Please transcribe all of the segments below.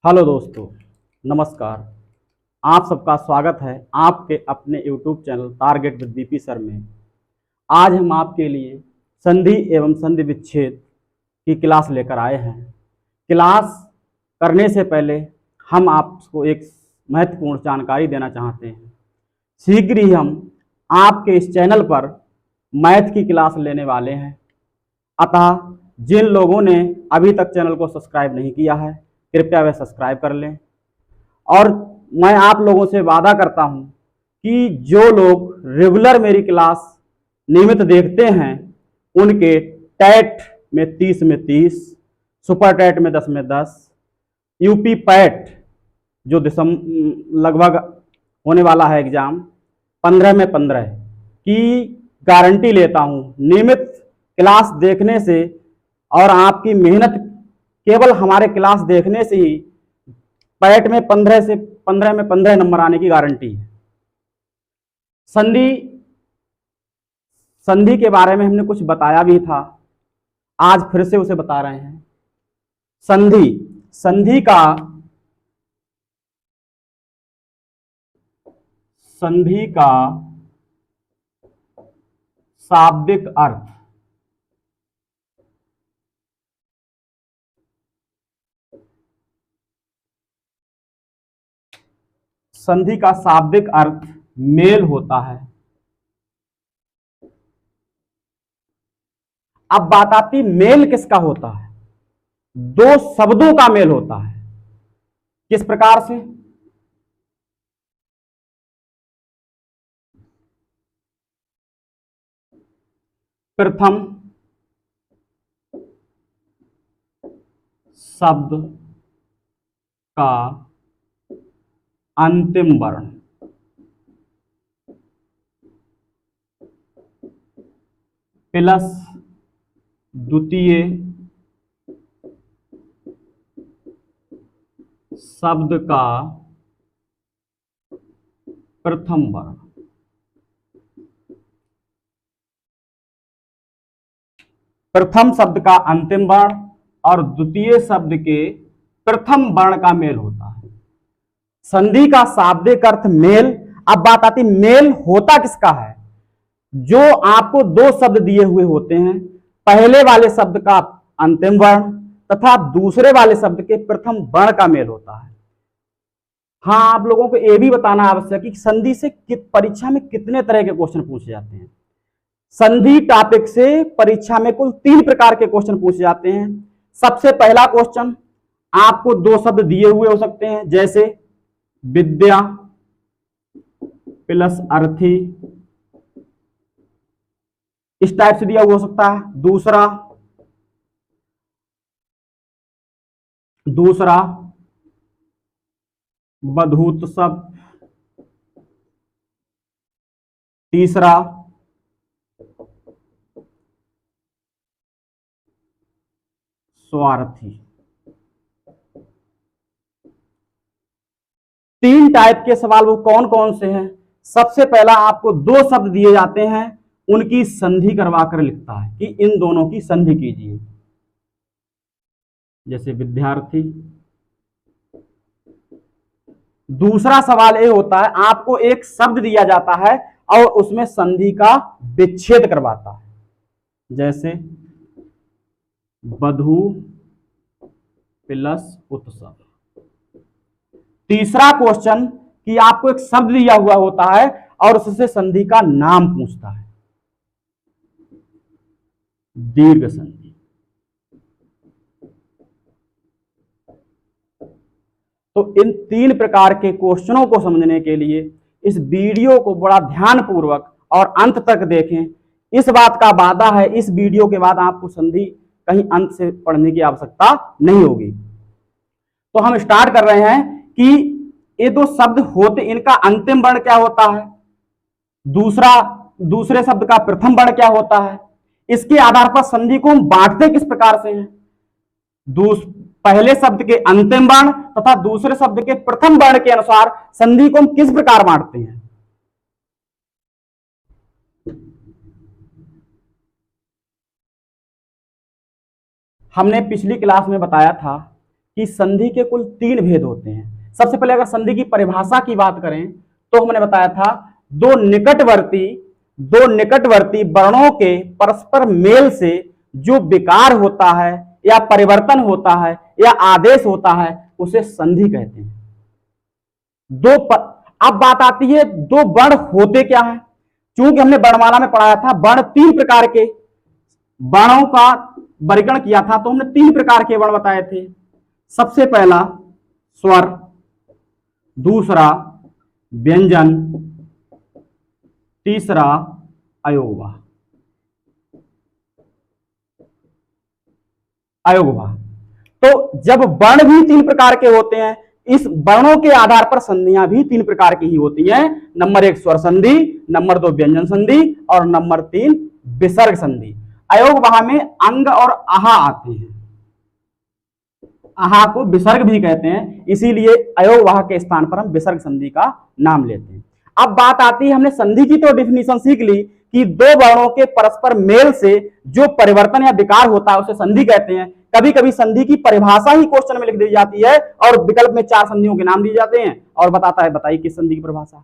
Hello दोस्तों, नमस्कार। आप सबका स्वागत है आपके अपने YouTube channel target with BP sir में। आज हम आपके लिए संधि एवं संधि विच्छेद की क्लास लेकर आए हैं। क्लास करने से पहले हम आपको एक महत्वपूर्ण जानकारी देना चाहते हैं। शीघ्र ही हम आपके इस चैनल पर मैथ की क्लास लेने वाले हैं। अतः जिन लोगों ने अभी तक चैनल को सब्सक्राइब नहीं किया है, कृपया वह सब्सक्राइब कर लें। और मैं आप लोगों से वादा करता हूं कि जो लोग रेगुलर मेरी क्लास नियमित देखते हैं उनके टैट में 30 में 30, सुपर टैट में 10 में 10, यूपी पैट जो लगभग होने वाला है एग्जाम 15 में 15 की गारंटी लेता हूं। नियमित क्लास देखने से और आपकी मेहनत केवल हमारे क्लास देखने से ही पैट में 15 में 15 नंबर आने की गारंटी है। संधि के बारे में हमने कुछ बताया भी था, आज फिर से उसे बता रहे हैं। संधि का शाब्दिक अर्थ मेल होता है। अब बात आती मेल किसका होता है? दो शब्दों का मेल होता है। किस प्रकार से? प्रथम शब्द का अंतिम वर्ण प्लस द्वितीय शब्द का प्रथम वर्ण। प्रथम शब्द का अंतिम वर्ण और द्वितीय शब्द के प्रथम वर्ण का मेल होता है। संधि का शाब्दिक अर्थ मेल। अब बात आती मेल होता किसका है? जो आपको दो शब्द दिए हुए होते हैं, पहले वाले शब्द का अंतिम वर्ण तथा दूसरे वाले शब्द के प्रथम वर्ण का मेल होता है। हाँ, आप लोगों को यह भी बताना आवश्यक है कि संधि से परीक्षा में कितने तरह के क्वेश्चन पूछे जाते हैं। संधि टॉपिक से परीक्षा में कुल 3 प्रकार के क्वेश्चन पूछे जाते हैं। सबसे पहला क्वेश्चन, आपको दो शब्द दिए हुए हो सकते हैं, जैसे विद्या प्लस अर्थी, इस टाइप से दिया हुआ हो सकता है। दूसरा बधूत शब्द, तीसरा स्वार्थी। 3 टाइप के सवाल वो कौन कौन से हैं? सबसे पहला, आपको दो शब्द दिए जाते हैं, उनकी संधि करवाकर लिखता है कि इन दोनों की संधि कीजिए, जैसे विद्यार्थी। दूसरा सवाल ये होता है, आपको एक शब्द दिया जाता है और उसमें संधि का विच्छेद करवाता है, जैसे वधू प्लस उत्सव। तीसरा क्वेश्चन कि आपको एक शब्द दिया हुआ होता है और उससे संधि का नाम पूछता है, दीर्घ संधि। तो इन 3 प्रकार के क्वेश्चनों को समझने के लिए इस वीडियो को बड़ा ध्यानपूर्वक और अंत तक देखें। इस बात का वादा है, इस वीडियो के बाद आपको संधि कहीं अंत से पढ़ने की आवश्यकता नहीं होगी। तो हम स्टार्ट कर रहे हैं कि ये दो शब्द होते, इनका अंतिम वर्ण क्या होता है, दूसरे शब्द का प्रथम वर्ण क्या होता है, इसके आधार पर संधि को हम बांटते किस प्रकार से हैं। पहले शब्द के अंतिम वर्ण तथा दूसरे शब्द के प्रथम वर्ण के अनुसार संधि को हम किस प्रकार बांटते हैं। हमने पिछली क्लास में बताया था कि संधि के कुल 3 भेद होते हैं। सबसे पहले अगर संधि की परिभाषा की बात करें तो हमने बताया था दो निकटवर्ती वर्णों के परस्पर मेल से जो विकार होता है या परिवर्तन होता है या आदेश होता है उसे संधि कहते हैं। अब बात आती है दो वर्ण होते क्या है। चूंकि हमने वर्णमाला में पढ़ाया था वर्ण 3 प्रकार के वर्णों का वर्गीकरण किया था, तो हमने 3 प्रकार के वर्ण बताए थे। सबसे पहला स्वर, दूसरा व्यंजन, तीसरा अयोगवाह। तो जब वर्ण भी 3 प्रकार के होते हैं, इस वर्णों के आधार पर संधियां भी 3 प्रकार की ही होती हैं। नंबर 1 स्वर संधि, नंबर 2 व्यंजन संधि और नंबर 3 विसर्ग संधि। अयोगवाह में अंग और आहा आते हैं, आहा को विसर्ग भी कहते हैं, इसीलिए अयोगवाह के स्थान पर हम विसर्ग संधि का नाम लेते हैं। अब बात आती है, हमने संधि की तो डिफिनीशन सीख ली कि दो वर्णों के परस्पर मेल से जो परिवर्तन या विकार होता है उसे संधि कहते हैं। कभी कभी संधि की परिभाषा ही क्वेश्चन में लिख दी जाती है और विकल्प में 4 संधियों के नाम दिए जाते हैं और बताता है बताइए किस संधि की परिभाषा।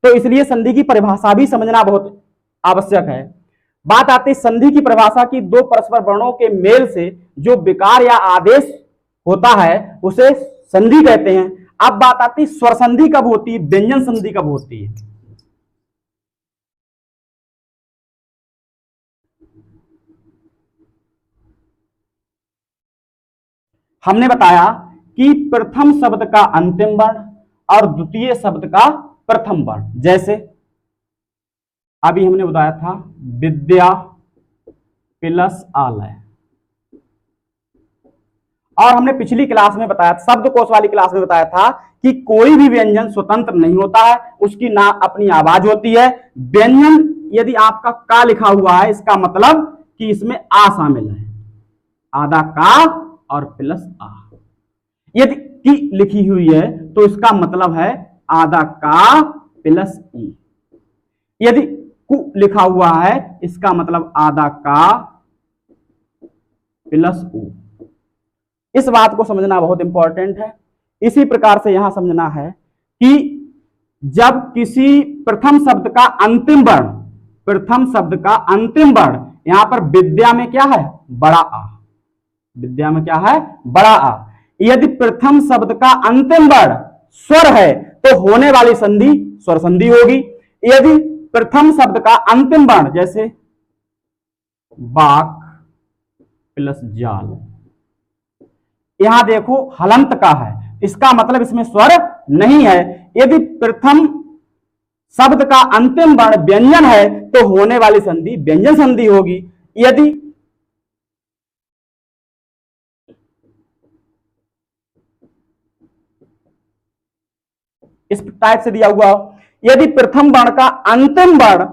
तो इसलिए संधि की परिभाषा भी समझना बहुत आवश्यक है। बात आती है संधि की परिभाषा की, दो परस्पर वर्णों के मेल से जो विकार या आदेश होता है उसे संधि कहते हैं। अब बात आती है स्वर संधि कब होती है, व्यंजन संधि कब होती है। हमने बताया कि प्रथम शब्द का अंतिम वर्ण और द्वितीय शब्द का प्रथम वर्ण। जैसे अभी हमने बताया था विद्या प्लस आलय, और हमने पिछली क्लास में बताया, शब्दकोश वाली क्लास में बताया था कि कोई भी व्यंजन स्वतंत्र नहीं होता है, उसकी ना अपनी आवाज होती है। व्यंजन यदि आपका का लिखा हुआ है इसका मतलब कि इसमें आ शामिल है, आधा का और प्लस आ। यदि की लिखी हुई है तो इसका मतलब है आधा का प्लस ई। यदि कु लिखा हुआ है इसका मतलब आधा का प्लस उ। इस बात को समझना बहुत इंपॉर्टेंट है। इसी प्रकार से यहां समझना है कि जब किसी प्रथम शब्द का अंतिम वर्ण, यहां पर विद्या में क्या है, बड़ा आ, विद्या में क्या है, बड़ा आ। यदि प्रथम शब्द का अंतिम वर्ण स्वर है तो होने वाली संधि स्वर संधि होगी। यदि प्रथम शब्द का अंतिम वर्ण जैसे बाक प्लस जाल, यहां देखो हलंत का है, इसका मतलब इसमें स्वर नहीं है। यदि प्रथम शब्द का अंतिम वर्ण व्यंजन है तो होने वाली संधि व्यंजन संधि होगी। यदि इस टाइप से दिया हुआ हो, यदि प्रथम वर्ण का अंतिम वर्ण,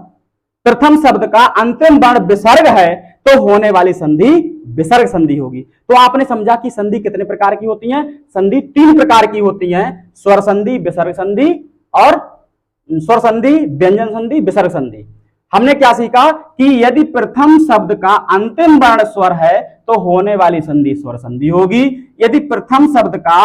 प्रथम शब्द का अंतिम वर्ण विसर्ग है तो होने वाली संधि विसर्ग संधि होगी। तो आपने समझा कि संधि कितने प्रकार की होती है। संधि 3 प्रकार की होती है, स्वर संधि, विसर्ग संधि और स्वर संधि, व्यंजन संधि, विसर्ग संधि। हमने क्या सीखा कि यदि प्रथम शब्द का अंतिम वर्ण स्वर है तो होने वाली संधि स्वर संधि होगी। यदि प्रथम शब्द का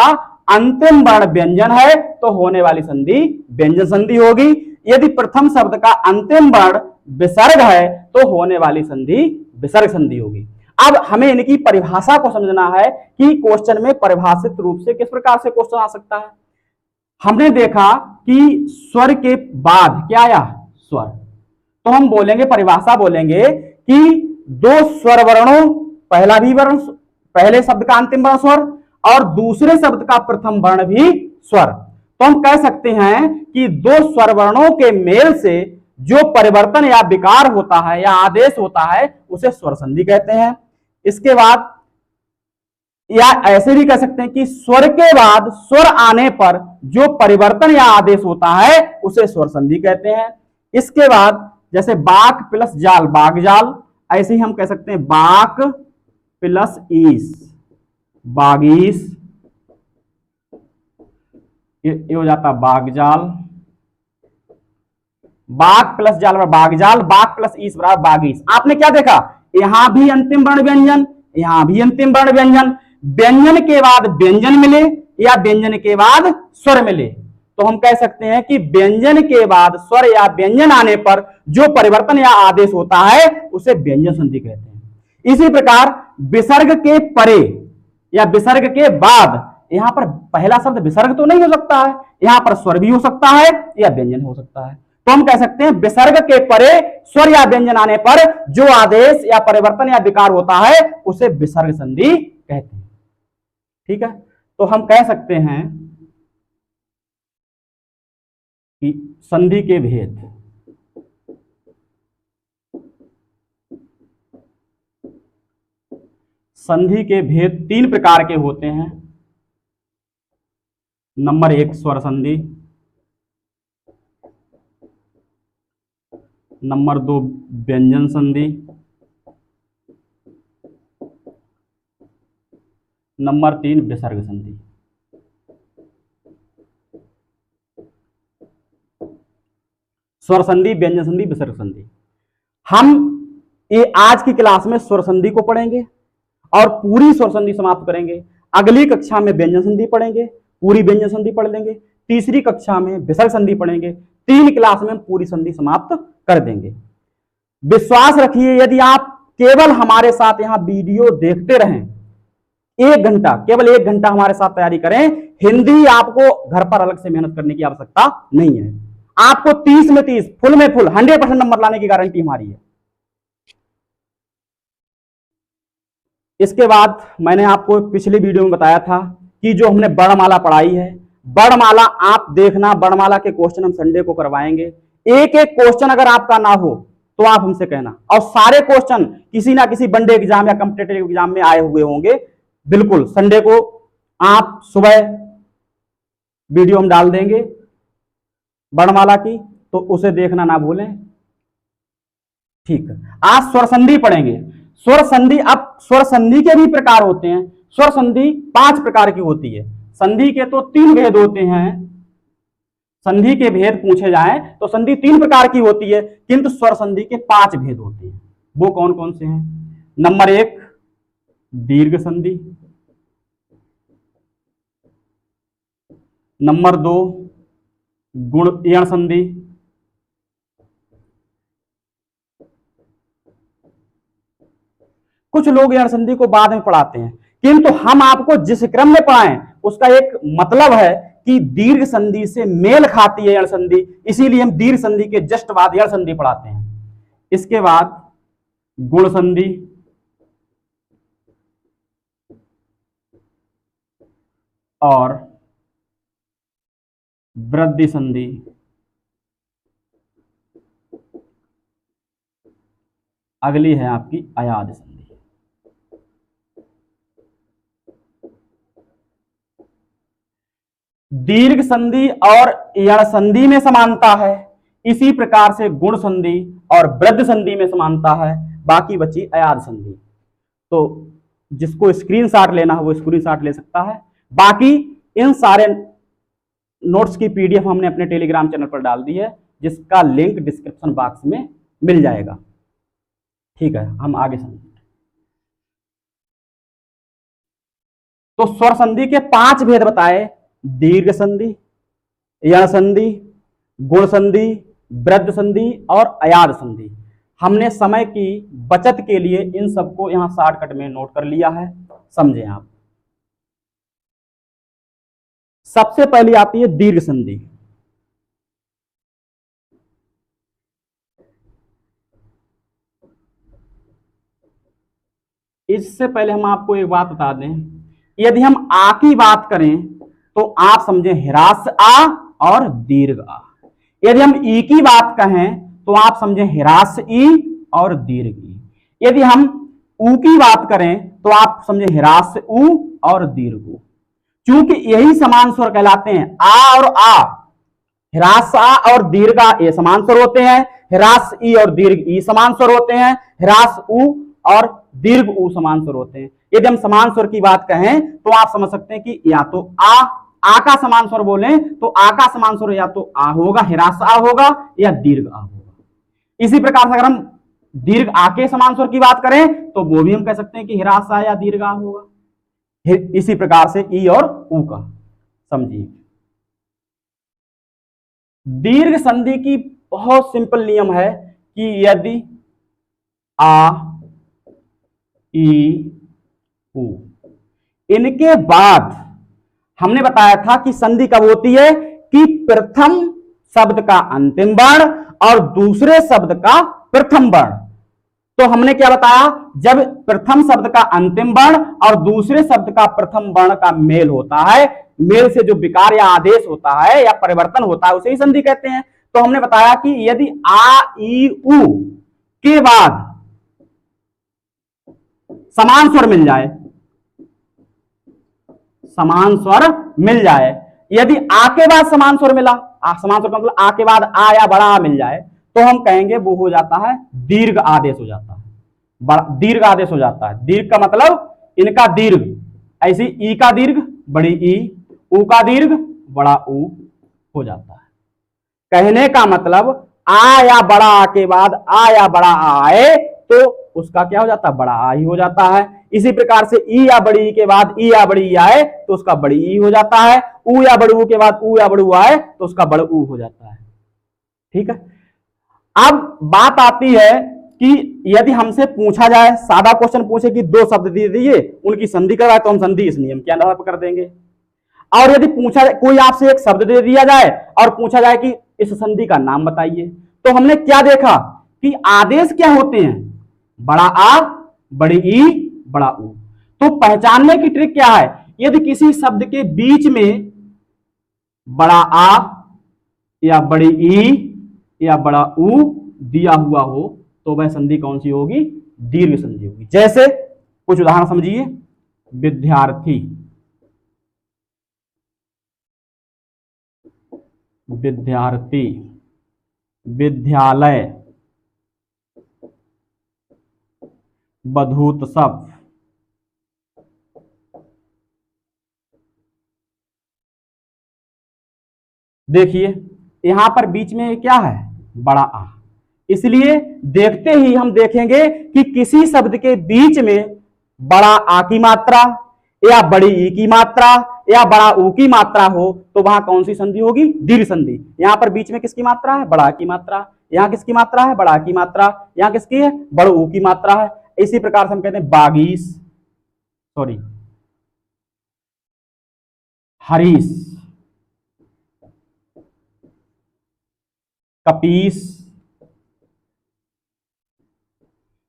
अंतिम वर्ण व्यंजन है तो होने वाली संधि व्यंजन संधि होगी। यदि प्रथम शब्द का अंतिम वर्ण विसर्ग है तो होने वाली संधि विसर्ग संधि होगी। अब हमें इनकी परिभाषा को समझना है कि क्वेश्चन में परिभाषित रूप से किस प्रकार से क्वेश्चन आ सकता है। हमने देखा कि स्वर के बाद क्या आया, स्वर, तो हम बोलेंगे, परिभाषा बोलेंगे कि दो स्वर वर्णों, पहला भी वर्ण, पहले शब्द का अंतिम वर्ण स्वर और दूसरे शब्द का प्रथम वर्ण भी स्वर। तो हम कह सकते हैं कि दो स्वर वर्णों के मेल से जो परिवर्तन या विकार होता है या आदेश होता है उसे स्वर संधि कहते हैं। इसके बाद या ऐसे भी कह सकते हैं कि स्वर के बाद स्वर आने पर जो परिवर्तन या आदेश होता है उसे स्वर संधि कहते हैं। इसके बाद जैसे बाक प्लस जाल, बाग जाल, ऐसे ही हम कह सकते हैं बाक प्लस ईस, बागीस, ये हो जाता बागजाल, बाग प्लस जाल बराबर बागजाल, बाग प्लस ईस बराबर बागीस। आपने क्या देखा, यहां भी अंतिम वर्ण व्यंजन, यहां भी अंतिम वर्ण व्यंजन। व्यंजन के बाद व्यंजन मिले या व्यंजन के बाद स्वर मिले, तो हम कह सकते हैं कि व्यंजन के बाद स्वर या व्यंजन आने पर जो परिवर्तन या आदेश होता है उसे व्यंजन संधि कहते हैं। इसी प्रकार विसर्ग के परे या विसर्ग के बाद, यहां पर पहला शब्द विसर्ग तो नहीं हो सकता है, यहां पर स्वर भी हो सकता है या व्यंजन हो सकता है, तो हम कह सकते हैं विसर्ग के परे स्वर या व्यंजन आने पर जो आदेश या परिवर्तन या विकार होता है उसे विसर्ग संधि कहते हैं। ठीक है, तो हम कह सकते हैं कि संधि के भेद, संधि के भेद तीन प्रकार के होते हैं। नंबर 1 स्वर संधि, नंबर 2 व्यंजन संधि, नंबर 3 विसर्ग संधि। स्वर संधि, व्यंजन संधि, विसर्ग संधि। हम ये आज की क्लास में स्वर संधि को पढ़ेंगे और पूरी स्वर संधि समाप्त करेंगे। अगली कक्षा में व्यंजन संधि पढ़ेंगे, पूरी व्यंजन संधि पढ़ लेंगे। तीसरी कक्षा में विसर्ग संधि पढ़ेंगे। 3 क्लास में हम पूरी संधि समाप्त कर देंगे। विश्वास रखिए, यदि आप केवल हमारे साथ यहां वीडियो देखते रहें, 1 घंटा, केवल 1 घंटा हमारे साथ तैयारी करें, हिंदी आपको घर पर अलग से मेहनत करने की आवश्यकता नहीं है। आपको 30 में 30, फुल में फुल 100% नंबर लाने की गारंटी हमारी है। इसके बाद मैंने आपको पिछली वीडियो में बताया था कि जो हमने वर्णमाला पढ़ाई है, वर्णमाला आप देखना, वर्णमाला के क्वेश्चन हम संडे को करवाएंगे। एक एक क्वेश्चन अगर आपका ना हो तो आप हमसे कहना, और सारे क्वेश्चन किसी ना किसी वनडे एग्जाम या कॉम्पिटिटिव एग्जाम में आए हुए होंगे। बिल्कुल संडे को आप सुबह वीडियो हम डाल देंगे वर्णमाला की, तो उसे देखना ना भूलें। ठीक है, आज स्वर संधि पढ़ेंगे। स्वर संधि, अब स्वर संधि के भी प्रकार होते हैं। स्वर संधि 5 प्रकार की होती है। संधि के तो 3 भेद होते हैं। संधि के भेद पूछे जाएं तो संधि 3 प्रकार की होती है, किंतु स्वर संधि के 5 भेद होते हैं। वो कौन कौन से हैं? नंबर 1 दीर्घ संधि, नंबर 2 गुण संधि, कुछ लोग यण संधि को बाद में पढ़ाते हैं, किंतु हम आपको जिस क्रम में पढ़ाएं उसका एक मतलब है कि दीर्घ संधि से मेल खाती है यण संधि, इसीलिए हम दीर्घ संधि के जस्ट बाद यण संधि पढ़ाते हैं। इसके बाद गुण संधि, और वृद्धि संधि, अगली है आपकी अयाद संधि। दीर्घ संधि और यण संधि में समानता है, इसी प्रकार से गुण संधि और वृद्धि संधि में समानता है। बाकी बची अयाद संधि। तो जिसको स्क्रीनशॉट लेना है वो स्क्रीनशॉट ले सकता है। बाकी इन सारे नोट्स की पीडीएफ हमने अपने टेलीग्राम चैनल पर डाल दी है, जिसका लिंक डिस्क्रिप्शन बॉक्स में मिल जाएगा। ठीक है, हम आगे समझें। तो स्वर संधि के 5 भेद बताए: दीर्घ संधि, यण संधि, गुण संधि, वृद्धि संधि और अयाद संधि। हमने समय की बचत के लिए इन सबको यहां शॉर्टकट में नोट कर लिया है, समझें आप। सबसे पहली आती है दीर्घ संधि। इससे पहले हम आपको एक बात बता दें, यदि हम आ की बात करें तो आप समझें ह्रास आ और दीर्घ आ। यदि हम ई की बात कहें तो आप समझें ह्रास ई और दीर्घ ई। यदि हम ऊ की बात करें तो आप समझें ह्रास ऊ और दीर्घ ऊ। चूंकि यही समान स्वर कहलाते हैं, आ और आ, ह्रास आ और दीर्घ आ ये समान स्वर होते हैं, ह्रास ई और दीर्घ ई समान स्वर होते हैं, ह्रास ऊ और दीर्घ ऊ समान स्वर होते हैं। यदि हम समान स्वर की बात कहें तो आप समझ सकते हैं कि या तो आ का समान स्वर बोलें तो आ का समान स्वर या तो आ होगा, ह्रास आ होगा, या दीर्घ आ होगा। इसी प्रकार से अगर हम दीर्घ आ के समान स्वर की बात करें तो वो भी हम कह सकते हैं कि ह्रास आ या दीर्घ आ होगा। इसी प्रकार से ई और ऊ का समझिए। दीर्घ संधि की बहुत सिंपल नियम है कि यदि आ ई ऊ इनके बाद हमने बताया था कि संधि कब होती है कि प्रथम शब्द का अंतिम वर्ण और दूसरे शब्द का प्रथम वर्ण। तो हमने क्या बताया, जब प्रथम शब्द का अंतिम वर्ण और दूसरे शब्द का प्रथम वर्ण का मेल होता है, मेल से जो विकार या आदेश होता है या परिवर्तन होता है उसे ही संधि कहते हैं। तो हमने बताया कि यदि आ ई उ के बाद समान स्वर मिल जाए, समान स्वर मिल जाए, यदि आ के बाद समान स्वर मिला, समान स्वर का मतलब आ के बाद आ या बड़ा आ मिल जाए, तो हम कहेंगे वो हो जाता है दीर्घ आदेश हो जाता है, दीर्घ आदेश हो जाता है। दीर्घ का मतलब इनका दीर्घ, ऐसी ई का दीर्घ बड़ी ई, ऊ का दीर्घ बड़ा ऊ हो जाता है। कहने का मतलब आ या बड़ा आ के बाद आ या बड़ा आ आए तो उसका क्या हो जाता है, बड़ा आ ही हो जाता है। इसी प्रकार से ई या बड़ी ई के बाद ई या बड़ी ई आए तो उसका बड़ी ई हो जाता है। ऊ या बड़ी ऊ के बाद ऊ या बड़ी ऊ आए तो उसका बड़ा ऊ हो जाता है। ठीक है, अब बात आती है कि यदि हमसे पूछा जाए, सादा क्वेश्चन पूछे कि दो शब्द दे दीजिए उनकी संधि करवाए, तो हम संधि इस नियम के आधार पर कर देंगे। और यदि पूछा जाए, कोई आपसे एक शब्द दे दिया जाए और पूछा जाए कि इस संधि का नाम बताइए, तो हमने क्या देखा कि आदेश क्या होते हैं, बड़ा आ बड़ी ई बड़ा ऊ। तो पहचानने की ट्रिक क्या है, यदि किसी शब्द के बीच में बड़ा आ या बड़ी ई या बड़ा ऊ दिया हुआ हो तो वह संधि कौन सी होगी, दीर्घ संधि होगी। जैसे कुछ उदाहरण समझिए, विद्यार्थी, विद्यार्थी, विद्यालय, बधूत्सव, देखिए यहां पर बीच में क्या है, बड़ा आ, इसलिए देखते ही हम देखेंगे कि किसी शब्द के बीच में बड़ा आ की मात्रा या बड़ी ई की मात्रा या बड़ा ऊ की मात्रा हो तो वहां कौन सी संधि होगी, दीर्घ संधि। यहां पर बीच में किसकी मात्रा है, बड़ा की मात्रा, यहां किसकी मात्रा है, बड़ा की मात्रा, यहां किसकी है, बड़ ऊ की मात्रा है। इसी प्रकार से हम कहते हैं बागीश, सॉरी हरीश, कपीस।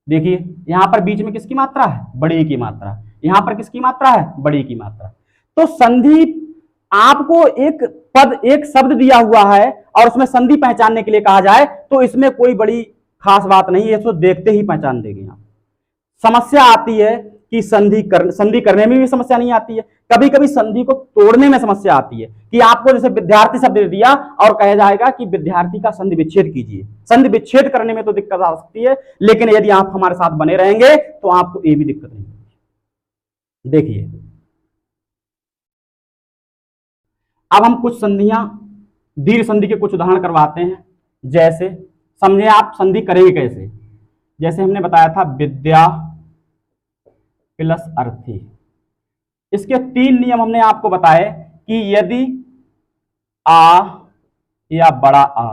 देखिए यहां पर बीच में किसकी मात्रा है, बड़ी की मात्रा, यहां पर किसकी मात्रा है, बड़ी की मात्रा। तो संधि, आपको एक पद एक शब्द दिया हुआ है और उसमें संधि पहचानने के लिए कहा जाए तो इसमें कोई बड़ी खास बात नहीं है, इसको देखते ही पहचान देंगे आप। समस्या आती है कि संधि करने में भी समस्या नहीं आती है, कभी कभी संधि को तोड़ने में समस्या आती है कि आपको जैसे विद्यार्थी शब्द दे दिया और कहा जाएगा कि विद्यार्थी का संधि विच्छेद कीजिए। संधि विच्छेद करने में तो दिक्कत आ सकती है, लेकिन यदि आप हमारे साथ बने रहेंगे तो आपको ये भी दिक्कत नहीं होगी। देखिए अब हम कुछ संधियां, दीर्घ संधि के कुछ उदाहरण करवाते हैं। जैसे समझे आप संधि करेंगे कैसे, जैसे हमने बताया था विद्या प्लस अर्थी, इसके 3 नियम हमने आपको बताए कि यदि आ या बड़ा आ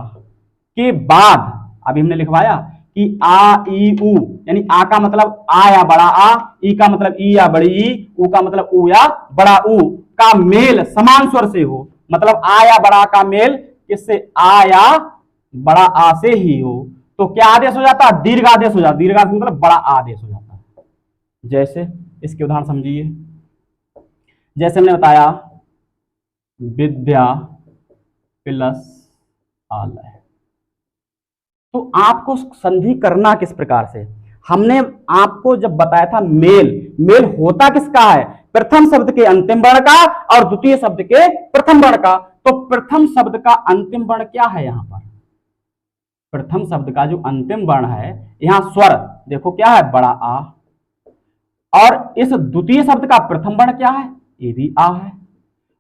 के बाद, अभी हमने लिखवाया कि आ ई ऊ, यानी आ का मतलब आ या बड़ा आ, ई का मतलब ई या बड़ी ई, ऊ का मतलब ऊ या बड़ा ऊ का मेल समान स्वर से हो, मतलब आ या बड़ा का मेल किससे, आ या बड़ा आ से ही हो, तो क्या आदेश हो जाता है, दीर्घ आदेश हो जाता है। दीर्घ आदेश मतलब बड़ा आदेश हो जाता है। जैसे इसके उदाहरण समझिए, जैसे हमने बताया विद्या प्लस आलय, तो आपको संधि करना किस प्रकार से, हमने आपको जब बताया था मेल होता किसका है, प्रथम शब्द के अंतिम वर्ण का और द्वितीय शब्द के प्रथम वर्ण का। तो प्रथम शब्द का अंतिम वर्ण क्या है, यहां पर प्रथम शब्द का जो अंतिम वर्ण है, यहां स्वर देखो क्या है, बड़ा आ, और इस द्वितीय शब्द का प्रथम वर्ण क्या है, ये भी आ है।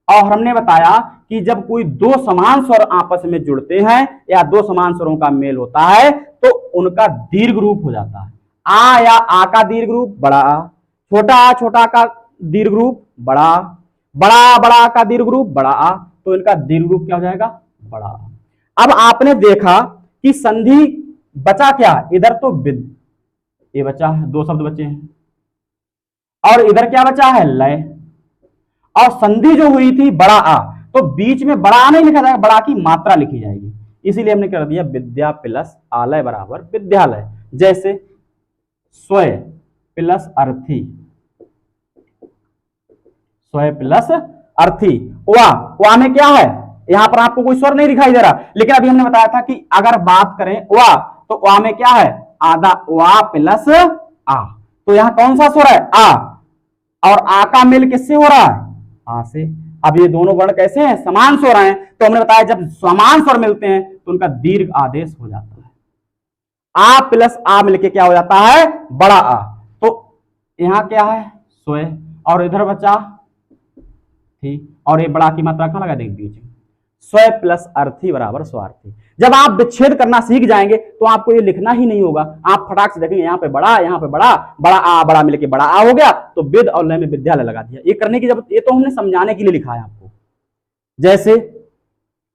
और हमने बताया कि जब कोई दो समान स्वर आपस में जुड़ते हैं या दो समान स्वरों का मेल होता है तो उनका दीर्घ रूप हो जाता है। आ या आ का दीर्घ रूप बड़ा आ, छोटा आ छोटा का दीर्घ रूप बड़ा, बड़ा बड़ा का दीर्घ रूप बड़ा आ, तो इनका दीर्घ रूप क्या हो जाएगा, बड़ा आ। अब आपने देखा कि संधि बचा क्या, इधर तो विद, ये बचा है, दो शब्द बचे हैं, और इधर क्या बचा है, लय। और संधि जो हुई थी बड़ा आ, तो बीच में बड़ा आ नहीं लिखा जाएगा, बड़ा की मात्रा लिखी जाएगी, इसीलिए हमने कर दिया विद्या प्लस आलय बराबर विद्यालय। जैसे स्वय प्लस अर्थी, स्वय प्लस अर्थी, वा में क्या है, यहां पर आपको कोई स्वर नहीं दिखाई दे रहा, लेकिन अभी हमने बताया था कि अगर बात करें वा, तो वा में क्या है, आधा, वा प्लस आ, तो यहां कौन सा स्वर है, आ, और आ का मेल किससे हो रहा है, आ से। अब ये दोनों वर्ण कैसे हैं, समान स्वर हैं, तो हमने बताया जब समान स्वर मिलते हैं तो उनका दीर्घ आदेश हो जाता है, आ प्लस आ मिलके क्या हो जाता है, बड़ा आ। तो यहां क्या है, स्वय, और इधर बचा थी, और ये बड़ा की मात्रा कहां लगा देंगे, बीच में। स्वय प्लस अर्थी बराबर स्वार्थी। जब आप विच्छेद करना सीख जाएंगे तो आपको ये लिखना ही नहीं होगा, आप फटाक से देखेंगे यहाँ पे बड़ा, यहाँ पे बड़ा, बड़ा आ बड़ा मिलके बड़ा आ हो गया, तो विद और लय में विद्यालय लगा दिया। ये करने की जरूरत, ये तो हमने समझाने के लिए लिखा है आपको। जैसे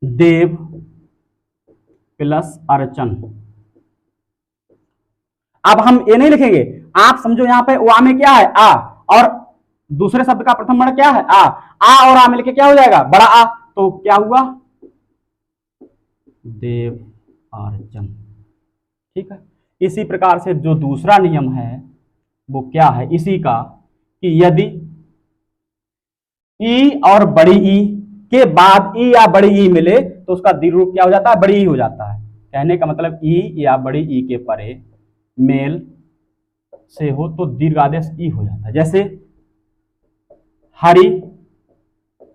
देव प्लस अर्चन, अब हम ये नहीं लिखेंगे, आप समझो यहाँ पे वा में क्या है, आ, और दूसरे शब्द का प्रथम वर्ण क्या है, आ और आ मिलके क्या हो जाएगा, बड़ा आ, तो क्या हुआ, देव अर्चन। ठीक है, इसी प्रकार से जो दूसरा नियम है वो क्या है इसी का, कि यदि ई और बड़ी ई के बाद ई या बड़ी ई मिले तो उसका दीर्घ रूप क्या हो जाता है, बड़ी ई हो जाता है। कहने का मतलब ई या बड़ी ई के परे मेल से हो तो दीर्घ आदेश ई हो जाता है। जैसे हरि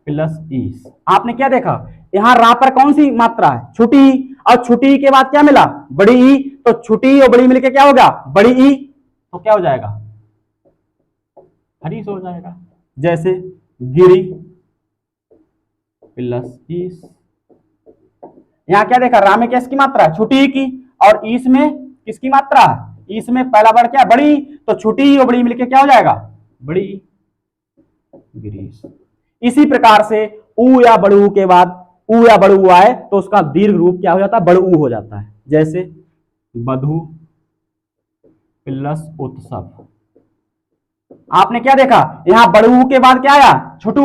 प्लस ईस, आपने क्या देखा, यहां रा पर कौन सी मात्रा है, छुटी, और छुटी के बाद क्या मिला, बड़ी ई, तो छुटी और बड़ी मिलके क्या होगा, बड़ी ई, तो क्या हो जाएगा, हरीश हो जाएगा। जैसे गिरी प्लस ईस, यहां क्या देखा, रा में किसकी मात्रा है, छुटी की, और ईस में किसकी मात्रा है, ईस में पहला वर्ड क्या, बड़ी, तो छुटी और बड़ी मिलके क्या हो जाएगा, बड़ी, गिरीश। इसी प्रकार से ऊ या बड़ू के बाद ऊ या बड़ू आए तो उसका दीर्घ रूप क्या हो जाता है, बड़ू हो जाता है। जैसे बधु प्लस उत्सव, आपने क्या देखा, यहां बड़ू के बाद क्या आया, छुटू,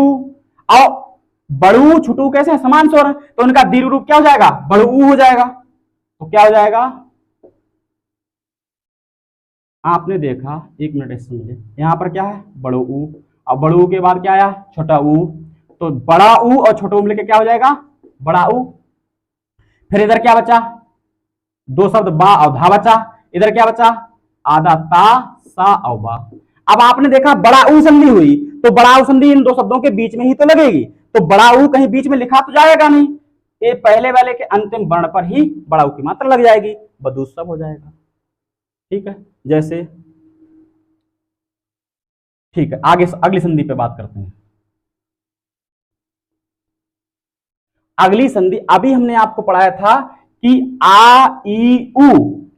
और बड़ू छुटू कैसे समान स्वर, तो उनका दीर्घ रूप क्या हो जाएगा, बड़ू हो जाएगा। तो क्या हो जाएगा, आपने देखा, एक मिनट समझे, यहां पर क्या है, बड़ू, और बड़ू के बाद क्या आया, छोटा ऊ, तो बड़ा ऊ और छोटा ऊ मिलकर क्या हो जाएगा, बड़ा ऊ। फिर इधर क्या बचा, दो शब्द बा और धा बचा, इधर क्या बचा, आधा ता सा और बा। अब आपने देखा बड़ा ऊ संधि हुई, तो बड़ा ऊ संधि इन दो शब्दों के बीच में ही तो लगेगी, तो बड़ा ऊ कहीं बीच में लिखा तो जाएगा नहीं, ये पहले वाले के अंतिम वर्ण पर ही बड़ा ऊ की मात्रा लग जाएगी, बदुत्सव हो जाएगा। ठीक है, जैसे, ठीक है, आगे अगली संधि पे बात करते हैं। अगली संधि अभी हमने आपको पढ़ाया था कि आ ई उ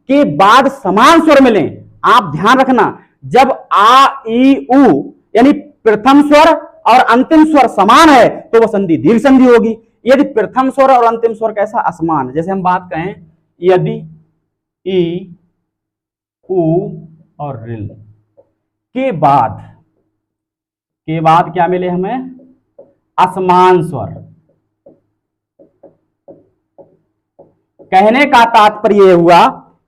के बाद समान स्वर मिले। आप ध्यान रखना, जब आ ई उ यानी प्रथम स्वर और अंतिम स्वर समान है तो वह संधि दीर्घ संधि होगी। यदि प्रथम स्वर और अंतिम स्वर कैसा असमान है, जैसे हम बात कहें यदि ई उ और रिल के बाद क्या मिले हमें, असमान स्वर। कहने का तात्पर्य हुआ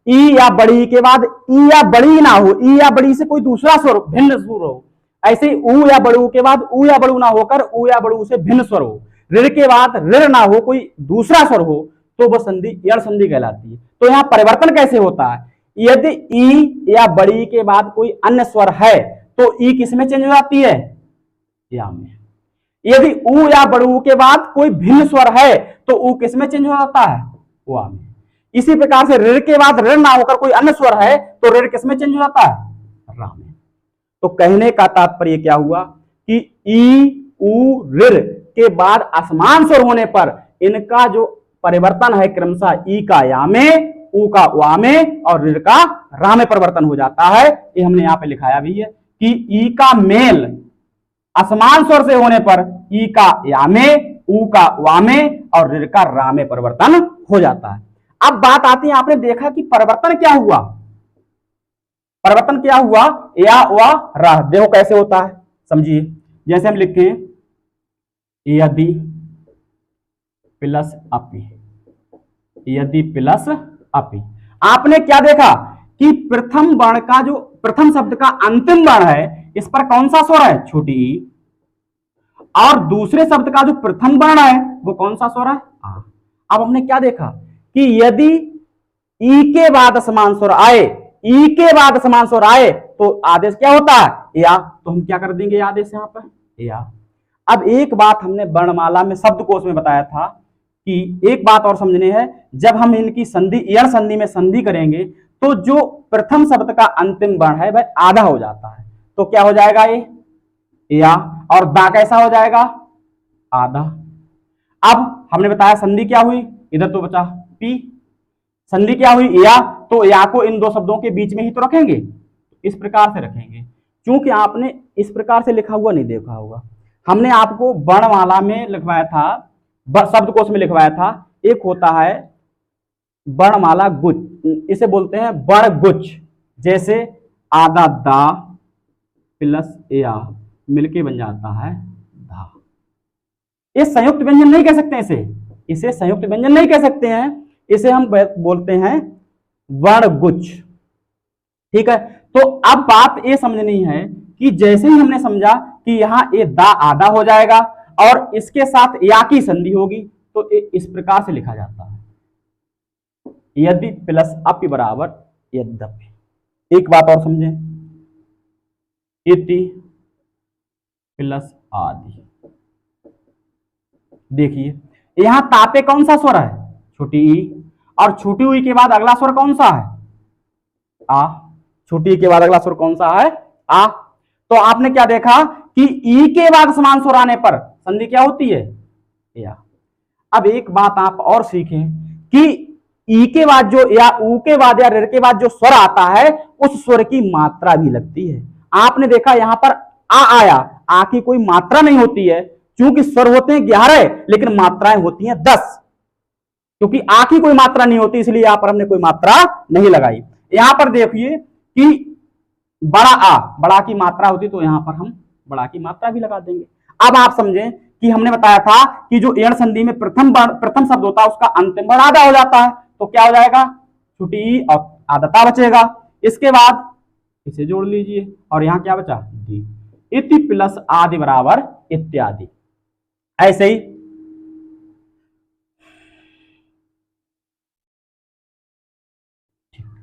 ई या बड़ी के बाद ई या बड़ी ना हो, ई या बड़ी से कोई दूसरा स्वर भिन्न स्वर हो। ऐसे ऊ या बड़ू के बाद ऊ या बड़ू ना होकर ऊ या बड़ू से भिन्न स्वर हो। ऋण के बाद ऋण ना हो, कोई दूसरा स्वर हो, तो वह संधि यण संधि कहलाती है। तो यहाँ परिवर्तन कैसे होता है, यदि ई या बड़ी के बाद कोई अन्य स्वर है तो ई किस में चेंज हो जाती है, या में। यदि ऊ या बड़ू के बाद कोई भिन्न स्वर है तो ऊ किस में चेंज हो जाता है, वा में। इसी प्रकार से ऋण के बाद ऋण ना होकर कोई अन्य स्वर है तो ऋण किस में चेंज हो जाता है, रा में। तो कहने का तात्पर्य क्या हुआ कि ई उ ऋण के बाद असमान स्वर होने पर इनका जो परिवर्तन है क्रमशः ई का या में, ऊ का वा में और ऋण का रा में परिवर्तन हो जाता है। ये हमने यहाँ पे लिखाया भी है कि ई का मेल असमान स्वर से होने पर ई का या में, ऊ का वा में और ऋ का रा में परिवर्तन हो जाता है। अब बात आती है, आपने देखा कि परिवर्तन क्या हुआ, परिवर्तन क्या हुआ, या वा रा। देखो कैसे होता है, समझिए। जैसे हम लिखें यदि प्लस अपि, यदि प्लस अपि, आपने क्या देखा कि प्रथम वर्ण का जो प्रथम शब्द का अंतिम वर्ण है इस पर कौन सा स्वर है, छोटी ई, और दूसरे शब्द का जो प्रथम वर्ण है वो कौन सा स्वर है, आ। अब हमने क्या देखा कि यदि ई के बाद समान स्वर आए, ई के बाद समान स्वर आए तो आदेश क्या होता है, या। तो हम क्या कर देंगे आदेश यहां पर, या। अब एक बात हमने वर्णमाला में शब्दकोश में बताया था कि एक बात और समझनी है, जब हम इनकी संधि यण संधि में संधि करेंगे तो जो प्रथम शब्द का अंतिम वर्ण है वह आधा हो जाता है, तो क्या हो जाएगा ये, या, और दा कैसा हो जाएगा, आधा। अब हमने बताया संधि क्या हुई, इधर तो बचा पी, संधि क्या हुई, या, तो या को इन दो शब्दों के बीच में ही तो रखेंगे, इस प्रकार से रखेंगे। क्योंकि आपने इस प्रकार से लिखा हुआ नहीं देखा होगा, हमने आपको वर्णमाला में लिखवाया था, शब्दकोश में लिखवाया था, एक होता है वर्णमाला गुच्छ, इसे बोलते हैं वर्ण गुच्छ। जैसे आधा दा प्लस या मिलके बन जाता है धा। ये संयुक्त व्यंजन नहीं कह सकते, इसे संयुक्त व्यंजन नहीं कह सकते हैं, इसे हम बोलते हैं वर्ण गुच्छ। ठीक है, तो अब बात ये समझनी है कि जैसे ही हमने समझा कि यहां ये दा आधा हो जाएगा और इसके साथ या की संधि होगी, तो इस प्रकार से लिखा जाता है, यदि प्लस अपि बराबर यद्यपि। एक बात और समझें, इति प्लस आदि। देखिए यहां तापे कौन सा स्वर है, छोटी ई, और छोटी ई के बाद अगला स्वर कौन सा है, आ। छोटी ई के बाद अगला स्वर कौन सा है, आ। तो आपने क्या देखा कि ई के बाद समान स्वर आने पर संधि क्या होती है, या। अब एक बात आप और सीखें कि ई के बाद जो या ऊ के बाद या ऋ के बाद जो स्वर आता है उस स्वर की मात्रा भी लगती है। आपने देखा यहां पर आ आया, आ की कोई मात्रा नहीं होती है, क्योंकि स्वर होते हैं 11 लेकिन मात्राएं होती हैं 10। क्योंकि आ की कोई मात्रा नहीं होती इसलिए यहां पर हमने कोई मात्रा नहीं लगाई। यहां पर देखिए कि बड़ा आ, बड़ा की मात्रा होती तो यहां पर हम बड़ा की मात्रा भी लगा देंगे। अब आप समझें कि हमने बताया था कि जो यण संधि में प्रथम शब्द होता है उसका अंतिम वर्ण आधा हो जाता है, तो क्या हो जाएगा, छोटी ई और आधता बचेगा। इसके बाद इसे जोड़ लीजिए और यहां क्या बचा, दी। इति प्लस आदि बराबर इत्यादि। ऐसे ही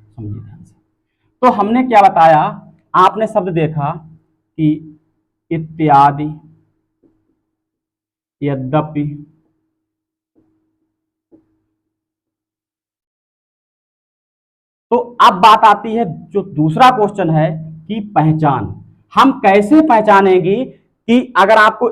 समझिए ध्यान से। तो हमने क्या बताया, आपने शब्द देखा कि इत्यादि, यद्यपि, तो अब बात आती है जो दूसरा क्वेश्चन है कि पहचान। हम कैसे पहचानेंगे कि अगर आपको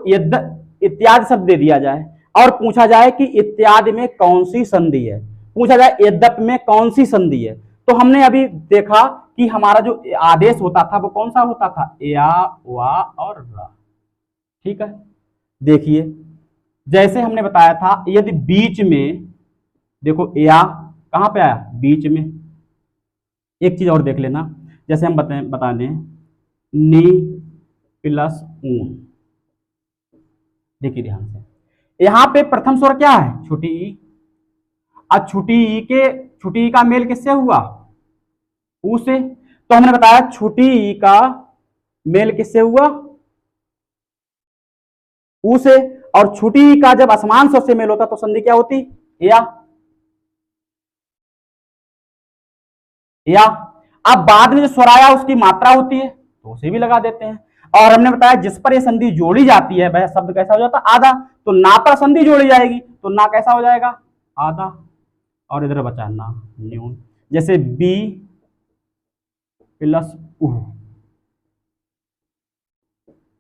इत्यादि शब्द दे दिया जाए और पूछा जाए कि इत्यादि में कौन सी संधि है, पूछा जाए यद्यपि में कौन सी संधि है, तो हमने अभी देखा कि हमारा जो आदेश होता था वो कौन सा होता था, या, वा और रा। ठीक है, देखिए जैसे हमने बताया था यदि बीच में, देखो या कहां पे आया, बीच में। एक चीज और देख लेना, जैसे हम बता दें नी प्लस ऊन। देखिए ध्यान से, यहां पे प्रथम स्वर क्या है, छोटी ई, और छोटी ई का मेल किससे हुआ, ऊ से। तो हमने बताया छोटी ई का मेल किससे हुआ, ऊ से, और छोटी ई का जब असमान स्वर से मेल होता तो संधि क्या होती, या। अब बाद में जो स्वर आया उसकी मात्रा होती है तो उसे भी लगा देते हैं। और हमने बताया जिस पर यह संधि जोड़ी जाती है वह शब्द कैसा हो जाता है, आधा। तो ना पर संधि जोड़ी जाएगी तो ना कैसा हो जाएगा, आधा, और इधर बचा ना, न्यून। जैसे बी प्लस ऊ।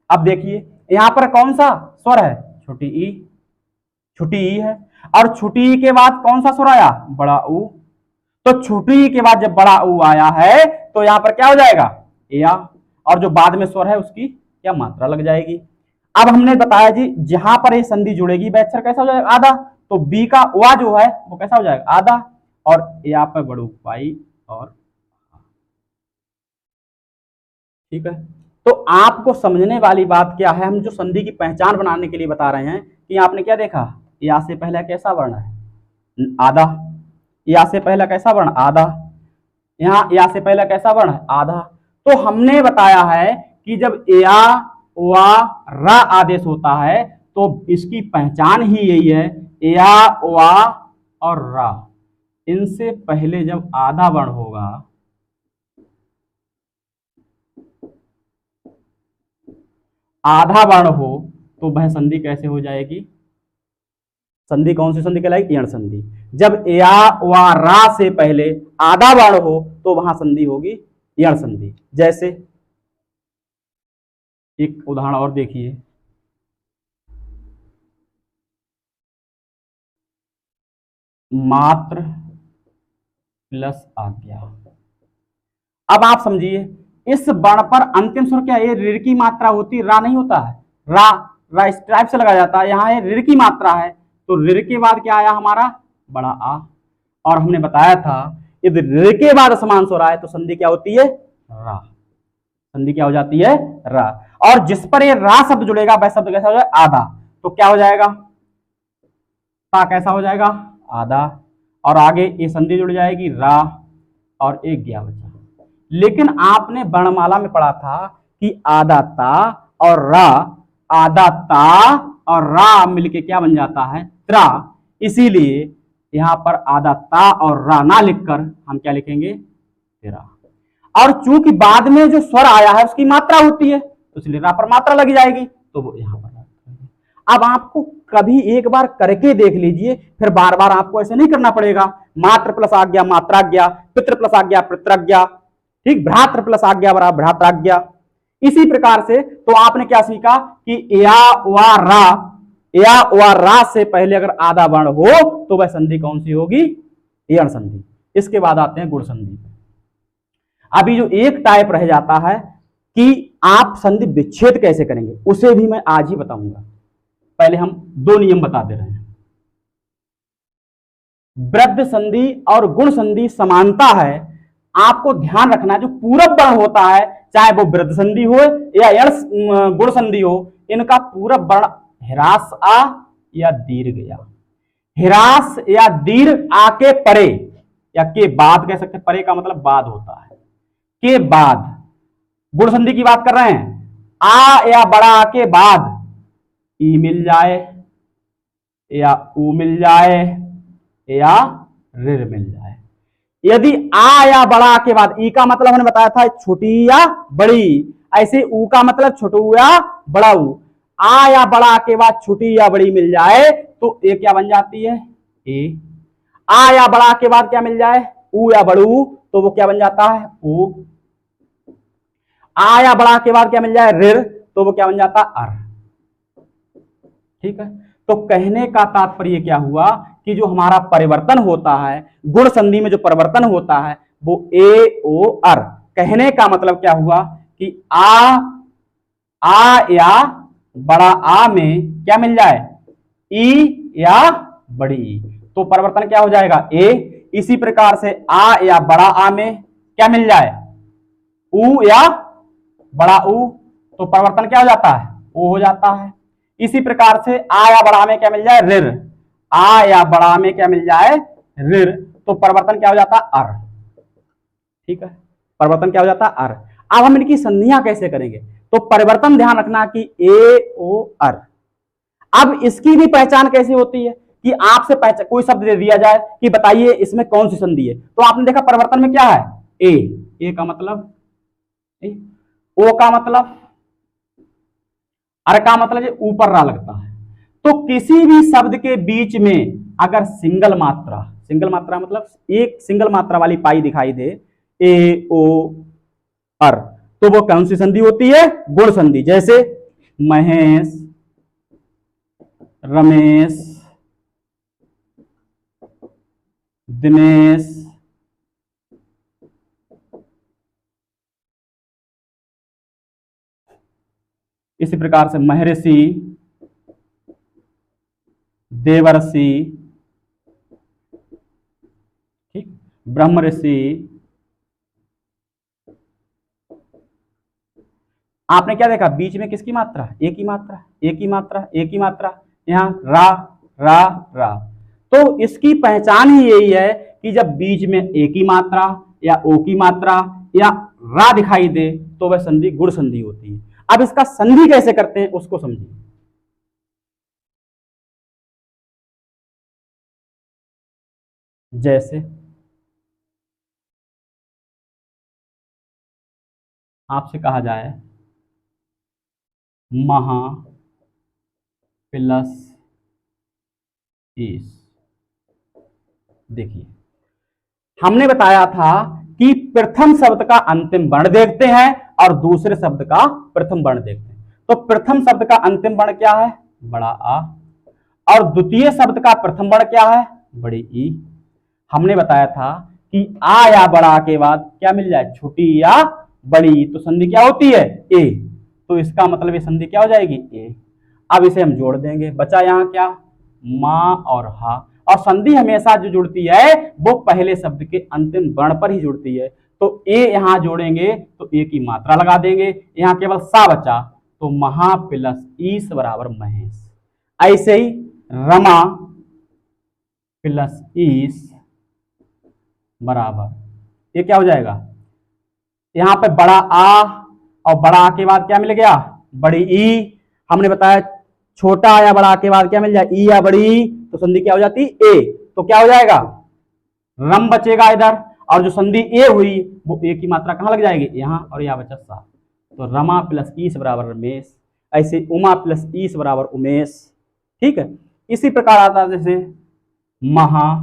अब देखिए यहां पर कौन सा स्वर है, छोटी ई है, और छोटी ई के बाद कौन सा स्वर आया, बड़ा ऊ। तो छोटी ई के बाद जब बड़ा ऊ आया है तो यहां पर क्या हो जाएगा, या, और जो बाद में स्वर है उसकी क्या मात्रा लग जाएगी। अब हमने बताया जी जहां पर ये संधि जुड़ेगी वह अक्षर कैसा हो जाएगा आधा, तो बी का वा जो है वो कैसा हो जाएगा आधा, और यहाँ पर बढ़ू पाई और ठीक है। तो आपको समझने वाली बात क्या है, हम जो संधि की पहचान बनाने के लिए बता रहे हैं कि आपने क्या देखा, या से पहला कैसा वर्ण है आधा, या से पहला कैसा वर्ण आधा, यहाँ या से पहला कैसा वर्ण है आधा। तो हमने बताया है कि जब या वा रा आदेश होता है तो इसकी पहचान ही यही है, या वा और रा इनसे पहले जब आधा वर्ण होगा, आधा वर्ण हो तो वह संधि कैसे हो जाएगी, संधि कौन सी संधि कहलाएगी, यण संधि। जब या वा रा से पहले आधा वर्ण हो तो वहां संधि होगी यण संधि। जैसे एक उदाहरण और देखिए, मात्र प्लस आज्ञा। अब आप समझिए इस वर्ण पर अंतिम स्वर क्या है, ये ऋण की मात्रा होती है, रा नहीं होता है, रा रा इस टाइप से लगाया जाता है, यहाँ ये ऋण की मात्रा है तो ऋण के बाद क्या आया हमारा बड़ा आ। और हमने बताया था यदि ऋण के बाद समान स्वर आए तो संधि क्या होती है रा, संधि क्या हो जाती है रा। और जिस पर ये रा शब्द जुड़ेगा वह शब्द कैसा हो जाएगा आधा, तो क्या हो जाएगा ता कैसा हो जाएगा आधा, और आगे ये संधि जुड़ जाएगी रा और एक गया बचा। लेकिन आपने वर्णमाला में पढ़ा था कि आधा ता और रा, आधा ता और रा मिलके क्या बन जाता है त्रा, इसीलिए यहां पर आधा ता और रा ना लिखकर हम क्या लिखेंगे तेरा। और चूंकि बाद में जो स्वर आया है उसकी मात्रा होती है तो इसलिए रा पर मात्रा लगी जाएगी, तो वो यहां पर। अब आपको कभी एक बार करके देख लीजिए, फिर बार बार आपको ऐसे नहीं करना पड़ेगा। मात्र प्लस आज्ञा मात्राज्ञा, पितृ प्लस आज्ञा पितृज्ञा, ठीक, भ्रातृ प्लस आज्ञा बराबर भ्रात्राज्ञा। इसी प्रकार से तो आपने क्या सीखा कि या वा रा से पहले अगर आधा वर्ण हो तो वह संधि कौन सी होगी यण संधि। इसके बाद आते हैं गुण संधि। अभी जो एक टाइप रह जाता है कि आप संधि विच्छेद कैसे करेंगे उसे भी मैं आज ही बताऊंगा। पहले हम दो नियम बता दे रहे हैं। वृद्ध संधि और गुण संधि समानता है, आपको ध्यान रखना जो पूरब वर्ण होता है चाहे वो वृद्ध संधि हो या यण गुण संधि हो, इनका पूरब वर्ण ह्रास आ या दीर्घ या, ह्रास या दीर्घ आ के परे या के बाद कह सकते हैं, परे का मतलब बाद होता है, के बाद। गुण संधि की बात कर रहे हैं, आ या बड़ा आ के बाद ई मिल जाए या ऊ मिल जाए या ऋर मिल जाए। यदि आ या बड़ा के बाद ई का मतलब हमने बताया था छोटी या बड़ी, ऐसे ऊ का मतलब छोटू या बड़ा ऊ। आ या बड़ा के बाद छोटी या बड़ी मिल जाए तो ए क्या बन जाती है ए। आ या बड़ा के बाद क्या मिल जाए ऊ या बड़ू तो वो क्या बन जाता है ऊ। आ या बड़ा के बाद क्या मिल जाए ऋर तो वो क्या बन जाता अर। ठीक है, तो कहने का तात्पर्य क्या हुआ कि जो हमारा परिवर्तन होता है गुण संधि में, जो परिवर्तन होता है वो ए ओ अर। कहने का मतलब क्या हुआ कि आ या बड़ा आ में क्या मिल जाए ई या बड़ी ई, तो परिवर्तन क्या हो जाएगा ए। इसी प्रकार से आ या बड़ा आ में क्या मिल जाए ऊ या बड़ा ऊ, तो परिवर्तन क्या हो जाता है ओ हो जाता है। इसी प्रकार से आ या बड़ा में क्या मिल जाए ऋर, आ या बड़ा में क्या मिल जाए ऋर, तो परिवर्तन क्या हो जाता अर। ठीक है, परिवर्तन क्या हो जाता अर। अब हम इनकी संधियां कैसे करेंगे, तो परिवर्तन ध्यान रखना कि ए ओ अर। अब इसकी भी पहचान कैसे होती है कि आपसे कोई शब्द दे दिया जाए कि बताइए इसमें कौन सी संधि है, तो आपने देखा परिवर्तन में क्या है ए का मतलब ए, ओ का मतलब अर का मतलब ऊपर रा लगता है। तो किसी भी शब्द के बीच में अगर सिंगल मात्रा मतलब एक सिंगल मात्रा वाली पाई दिखाई दे ए ओ अर, तो वो कौन सी संधि होती है गुण संधि। जैसे महेश, रमेश, दिनेश, इसी प्रकार से महर्षि, देवर्षि, ठीक, ब्रह्म ऋषि। आपने क्या देखा, बीच में किसकी मात्रा, एक ही मात्रा, एक ही मात्रा, एक ही मात्रा, यहाँ रा रा रा। तो इसकी पहचान ही यही है कि जब बीच में एक ही मात्रा या ओ की मात्रा या रा दिखाई दे तो वह संधि गुण संधि होती है। अब इसका संधि कैसे करते हैं उसको समझिए। जैसे आपसे कहा जाए महा प्लस ईस, देखिए हमने बताया था कि प्रथम शब्द का अंतिम वर्ण देखते हैं और दूसरे शब्द का प्रथम वर्ण देखते हैं। तो प्रथम शब्द का अंतिम वर्ण क्या है, बड़ा आ, और द्वितीय शब्द का प्रथम वर्ण क्या है, बड़ी ई। हमने बताया था कि आ या बड़ा के बाद क्या मिल जाए, छोटी या बड़ी, तो संधि क्या होती है, ए। तो इसका मतलब ये संधि क्या हो जाएगी, ए। अब इसे हम जोड़ देंगे, बचा यहां क्या, मां और हा। और संधि हमेशा जो जुड़ती है वो पहले शब्द के अंतिम वर्ण पर ही जुड़ती है। तो ए यहां जोड़ेंगे तो ए की मात्रा लगा देंगे, यहां केवल सा बचा, तो महा प्लस ईस बराबर महेश। ऐसे ही रमा प्लस ईस बराबर, ये क्या हो जाएगा, यहां पे बड़ा आ और बड़ा आ के बाद क्या मिल गया, बड़ी ई। हमने बताया छोटा या बड़ा के बाद क्या मिल जाए, ई या बड़ी, तो संधि क्या हो जाती, ए। तो क्या हो जाएगा, रम बचेगा इधर, और जो संधि ए हुई वो ए की मात्रा कहां लग जाएगी, यहां, और यहां बचा सा। तो रमा प्लस ईस बराबर रमेश। ऐसे उमा प्लस ईस बराबर उमेश। ठीक है, इसी प्रकार आता है जैसे महा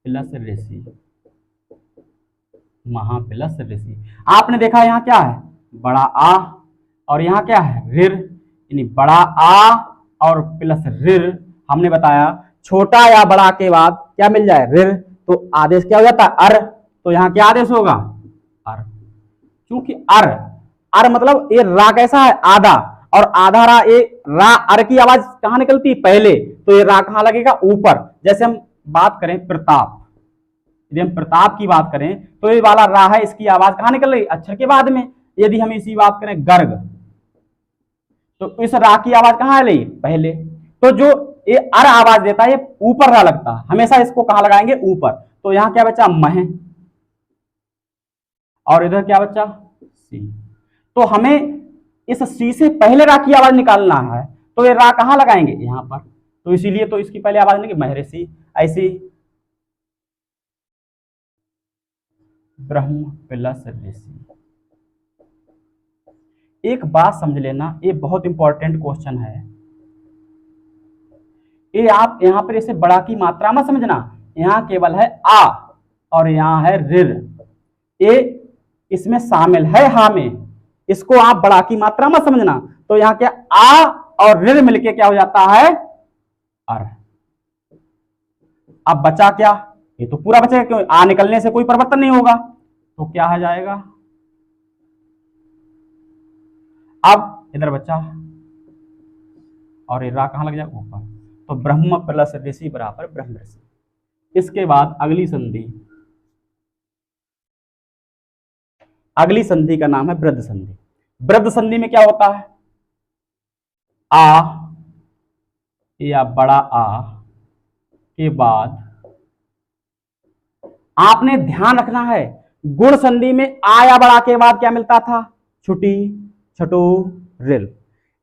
प्लस ऋषि, महा प्लस ऋषि। आपने देखा यहां क्या है, बड़ा आ और यहां क्या है, रिर, यानी बड़ा आ और प्लस रिर। हमने बताया छोटा या बड़ा के बाद क्या मिल जाए, रिर, तो आदेश क्या हो जाता है, अर। तो यहां क्या आदेश होगा, अर। क्योंकि अर, अर मतलब ये रा कैसा है, आधा, और आधा रा, ये रा अर की आवाज कहां निकलती है, पहले, तो ये रा कहां लगेगा, ऊपर। जैसे हम बात करें प्रताप, यदि हम प्रताप की बात करें तो ये वाला रा है, इसकी आवाज कहां निकल रही, अक्षर के बाद में। यदि हम इसी बात करें गर्ग, तो इस रा की आवाज कहां रही, पहले। तो जो ये अर आवाज देता है ये ऊपर रा लगता है, हमेशा इसको कहां लगाएंगे, ऊपर। तो यहां क्या बचा, मह, और इधर क्या बचा, सी। तो हमें इस सी से पहले रा की आवाज निकालना है, तो ये रा कहां लगाएंगे, यहां पर। तो इसीलिए तो इसकी पहले आवाज नहीं, महर्षि। ऐसी ब्रह्म प्लस ऋषि। एक बात समझ लेना, ये बहुत इंपॉर्टेंट क्वेश्चन है। ये आप यहां पर इसे बड़ा की मात्रा में समझना, यहां केवल है आ और यहां है रिर, ये इसमें शामिल है हा में, इसको आप बड़ा की मात्रा में समझना। तो यहां क्या, आ और रिर मिलके क्या हो जाता है, अर। अब बचा क्या, ये तो पूरा बचेगा, क्यों, आ निकलने से कोई परिवर्तन नहीं होगा, तो क्या हो जाएगा। अब इधर बचा और ये रा कहां लग जाएगा, ऊपर। तो ब्रह्म प्लस ऋषि बराबर ब्रह्म ऋषि। इसके बाद अगली संधि, अगली संधि का नाम है वृद्ध संधि। वृद्ध संधि में क्या होता है, आ या बड़ा आ के बाद आपने ध्यान रखना है, गुण संधि में आ या बड़ा के बाद क्या मिलता था, छुटी, छटू, रिल।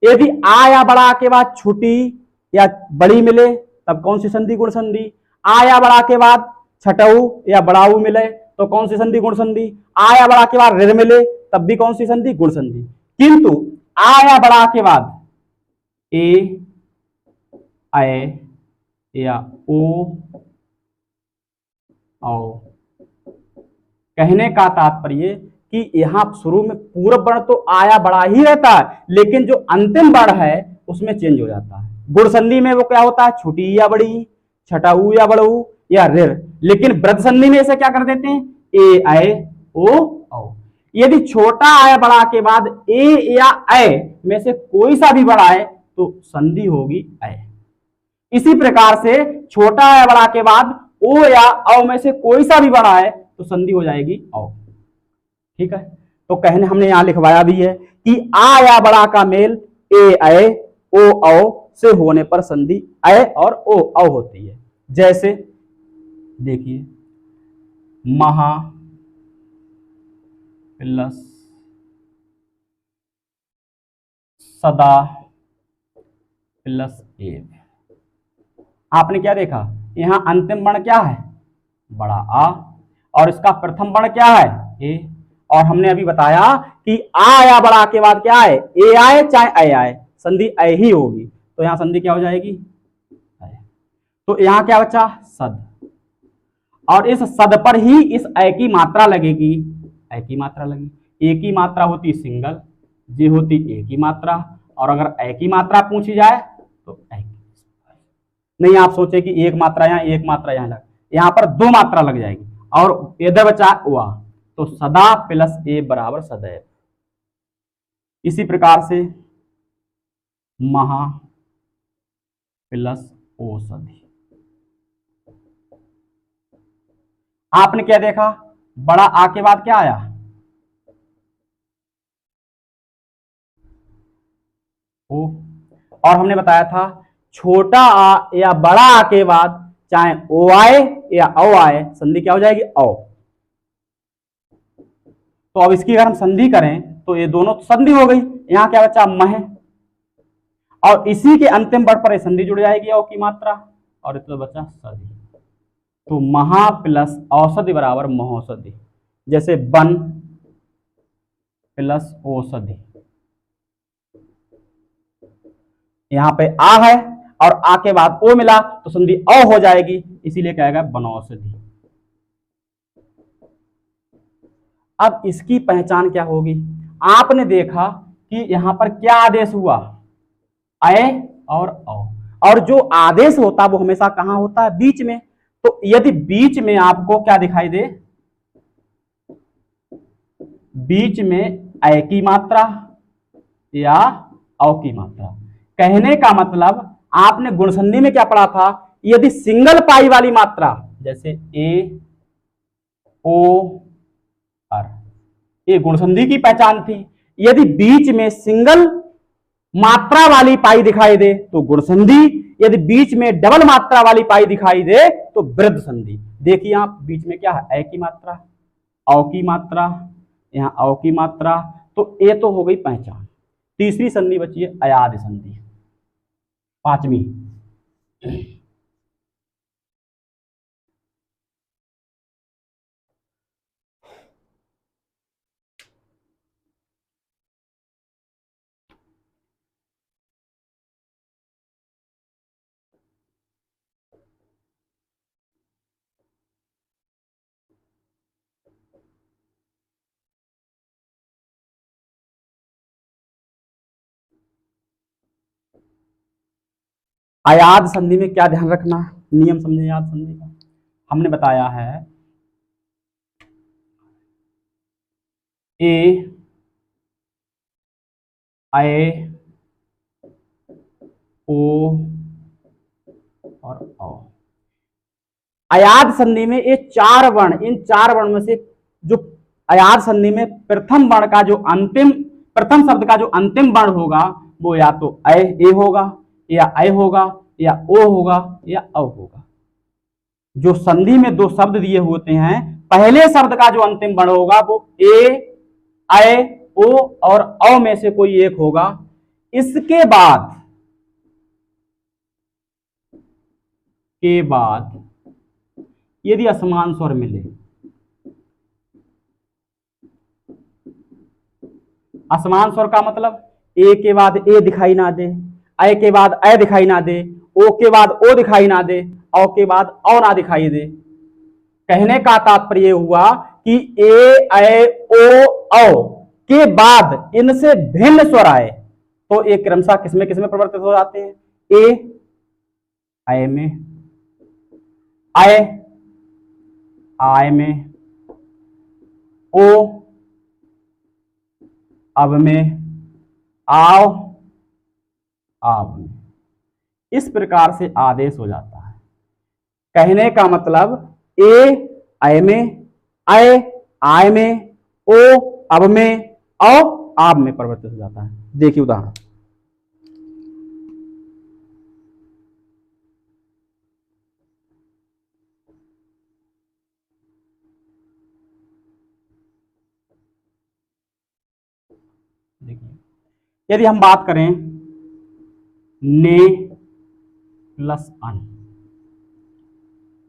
यदि आ या बड़ा के बाद छुटी या बड़ी मिले तब कौन सी संधि, गुण संधि। आ या बड़ा के बाद छटऊ या बड़ाऊ मिले तो कौन सी संधि, गुण संधि। आ या बड़ा के बाद रिर मिले तब भी कौन सी संधि, गुण संधि। किंतु आ या बड़ा के बाद ए, ए या ओ, कहने का तात्पर्य कि यहां शुरू में पूर्व वर्ण तो आया बड़ा ही रहता है, लेकिन जो अंतिम वर्ण है उसमें चेंज हो जाता है। गुण संधि में वो क्या होता है, छोटी या बड़ी, छटाऊ या बड़ऊ या रिर। लेकिन वृद्ध संधि में इसे क्या कर देते हैं, ए, ओ, औ। यदि छोटा आय बड़ा के बाद ए या ऐ में से कोई सा भी बड़ा है तो संधि होगी ऐ। इसी प्रकार से छोटा आय बड़ा के बाद ओ या औ में से कोई सा भी बड़ा है तो संधि हो जाएगी औ। ठीक है, तो कहने हमने यहां लिखवाया भी है कि आ या बड़ा का मेल ए ऐ ओ औ से होने पर संधि ऐ और ओ औ होती है। जैसे देखिए महा प्लस सदा प्लस एव। आपने क्या देखा, यहां अंतिम वर्ण क्या है, बड़ा आ, और इसका प्रथम वर्ण क्या है, ए। और हमने अभी बताया कि आ या बड़ा के बाद क्या है, ए आए चाहे ऐ आए, संधि ऐ ही होगी। तो यहां संधि क्या हो जाएगी, ऐ। तो यहां क्या बचा, सद, और इस सद पर ही इस ऐ की मात्रा लगेगी, ऐ की मात्रा लगेगी। ए की मात्रा होती सिंगल, जी होती ए की मात्रा, और अगर ऐ की मात्रा पूछी जाए तो ऐ की। नहीं आप सोचे कि एक मात्रा यहां एक मात्रा यहां लग, यहां पर दो मात्रा लग जाएगी, और इधर बचा हुआ, तो सदा प्लस ए बराबर सदैव। इसी प्रकार से महा प्लस औषधि। आपने क्या देखा, बड़ा आ के बाद क्या आया, ओ। और हमने बताया था छोटा आ या बड़ा आ के बाद चाहे ओ आए या औ आए, संधि क्या हो जाएगी, औ। तो अब इसकी अगर हम संधि करें तो ये दोनों संधि हो गई, यहां क्या बचा, मह, और इसी के अंतिम वर्ड पर संधि जुड़ जाएगी औ की मात्रा, और इतना बचा सधि। तो महा प्लस औषधि बराबर महोषधि। जैसे वन प्लस औषधि, यहां पे आ है और आ के बाद ओ मिला तो संधि औ हो जाएगी, इसीलिए कहेगा वनौषधि। अब इसकी पहचान क्या होगी, आपने देखा कि यहां पर क्या आदेश हुआ, ऐ और औ, और जो आदेश होता है वो हमेशा कहां होता है, बीच में। तो यदि बीच में आपको क्या दिखाई दे, बीच में ऐ की मात्रा या औ की मात्रा, कहने का मतलब आपने गुणसंधि में क्या पढ़ा था, यदि सिंगल पाई वाली मात्रा जैसे ए ओ आर, ये गुणसंधि की पहचान थी। यदि बीच में सिंगल मात्रा वाली पाई दिखाई दे तो गुणसंधि, यदि बीच में डबल मात्रा वाली पाई दिखाई दे तो वृद्ध संधि। देखिए आप बीच में क्या है, ऐ की मात्रा, औ की मात्रा, यहां औ की मात्रा, तो ए तो हो गई पहचान। तीसरी संधि बची है अयाद संधि, पांचवी। अयाद संधि में क्या ध्यान रखना, नियम समझे अयाद संधि का, हमने बताया है ए ऐ ओ और औ। अयाद संधि में ये चार वर्ण, इन चार वर्ण में से जो अयाद संधि में प्रथम वर्ण का जो अंतिम, प्रथम शब्द का जो अंतिम वर्ण होगा वो या तो ए होगा या ऐ होगा या ओ होगा या औ होगा। जो संधि में दो शब्द दिए होते हैं, पहले शब्द का जो अंतिम वर्ण होगा वो ए ऐ ओ और औ में से कोई एक होगा। इसके बाद यदि असमान स्वर मिले, असमान स्वर का मतलब ए के बाद ए दिखाई ना दे, ऐ के बाद ऐ दिखाई ना दे, ओ के बाद ओ दिखाई ना दे, औ के बाद औ ना दिखाई दे। कहने का तात्पर्य हुआ कि ए ऐ ओ औ के बाद इनसे भिन्न स्वर आए तो ये क्रमशः किसमें किसमें परिवर्तित हो जाते हैं, ए ऐ में, ऐ आय में, ओ अब में, आओ, आव में। इस प्रकार से आदेश हो जाता है। कहने का मतलब ए अय में, अय आय में, ओ अब में, औ आब में परिवर्तित हो जाता है। देखिए उदाहरण, देखिए यदि हम बात करें ने प्लस अन,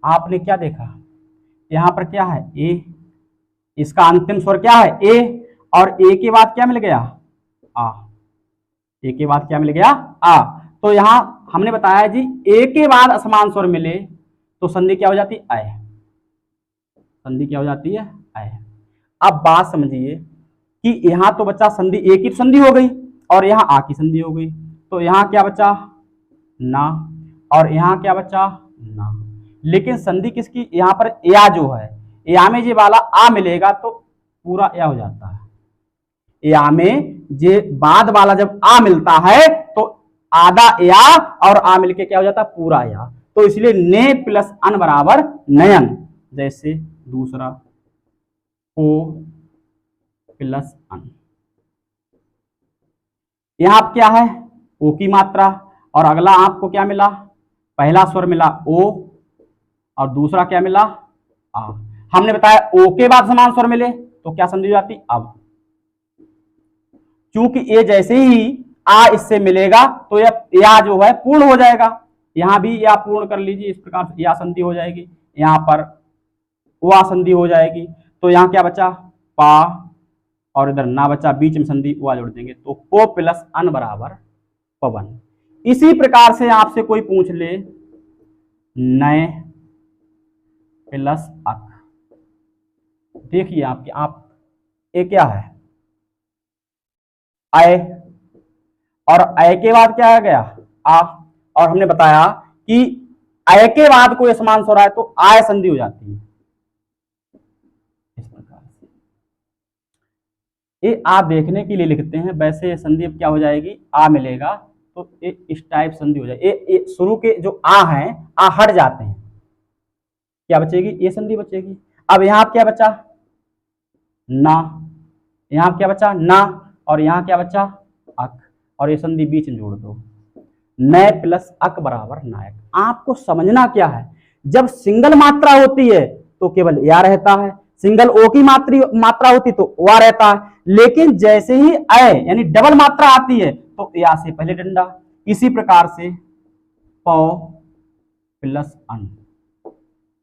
आपने क्या देखा, यहां पर क्या है ए, इसका अंतिम स्वर क्या है ए, और ए के बाद क्या मिल गया आ, ए के बाद क्या मिल गया आ। तो यहां हमने बताया जी ए के बाद असमान स्वर मिले तो संधि क्या हो जाती है अय, संधि क्या हो जाती है अय। अब बात समझिए कि यहां तो बच्चा संधि ए की संधि हो गई और यहां आ की संधि हो गई, तो यहां क्या बचा ना, और यहां क्या बचा ना। लेकिन संधि किसकी, यहां पर या जो है, या में जे वाला आ मिलेगा तो पूरा या हो जाता है। या में जे बाद वाला जब आ मिलता है तो आधा या और आ मिलके क्या हो जाता है पूरा या। तो इसलिए ने प्लस अन बराबर नयन। जैसे दूसरा ओ प्लस अन, यहां आप क्या है ओ की मात्रा, और अगला आपको क्या मिला, पहला स्वर मिला ओ और दूसरा क्या मिला आ। हमने बताया ओ के बाद समान स्वर मिले तो क्या संधि हो जाती अब। चूंकि ये जैसे ही आ इससे मिलेगा तो या जो है पूर्ण हो जाएगा, यहां भी या पूर्ण कर लीजिए, इस प्रकार से या संधि हो जाएगी, यहां पर वा संधि हो जाएगी। तो यहां क्या बचा पा, और इधर ना बचा, बीच में संधि वा जोड़ देंगे तो पो प्लस अन बराबर पवन। इसी प्रकार से आपसे कोई पूछ ले नए प्लस अक, देखिए आपके आप ये क्या है अय, और अय के बाद क्या आ गया आ, और हमने बताया कि अय के बाद कोई समान स्वर आए तो आय संधि हो जाती है। इस प्रकार से ये आप देखने के लिए लिखते हैं, वैसे संधि क्या हो जाएगी आ मिलेगा तो इस टाइप संधि हो जाएगी। ये शुरू के जो आ हैं आ हट जाते हैं, क्या बचेगी ये संधि बचेगी। अब यहां क्या बचा ना, यहां क्या बचा ना, और यहां क्या बचा अक, और ये संधि बीच में जोड़ दो, नय प्लस अक बराबर नायक। आपको समझना क्या है, जब सिंगल मात्रा होती है तो केवल या रहता है, सिंगल ओ की मात्रा होती तो वा रहता है, लेकिन जैसे ही अय यानी डबल मात्रा आती है तो या से पहले डंडा। इसी प्रकार से पौ प्लस अन,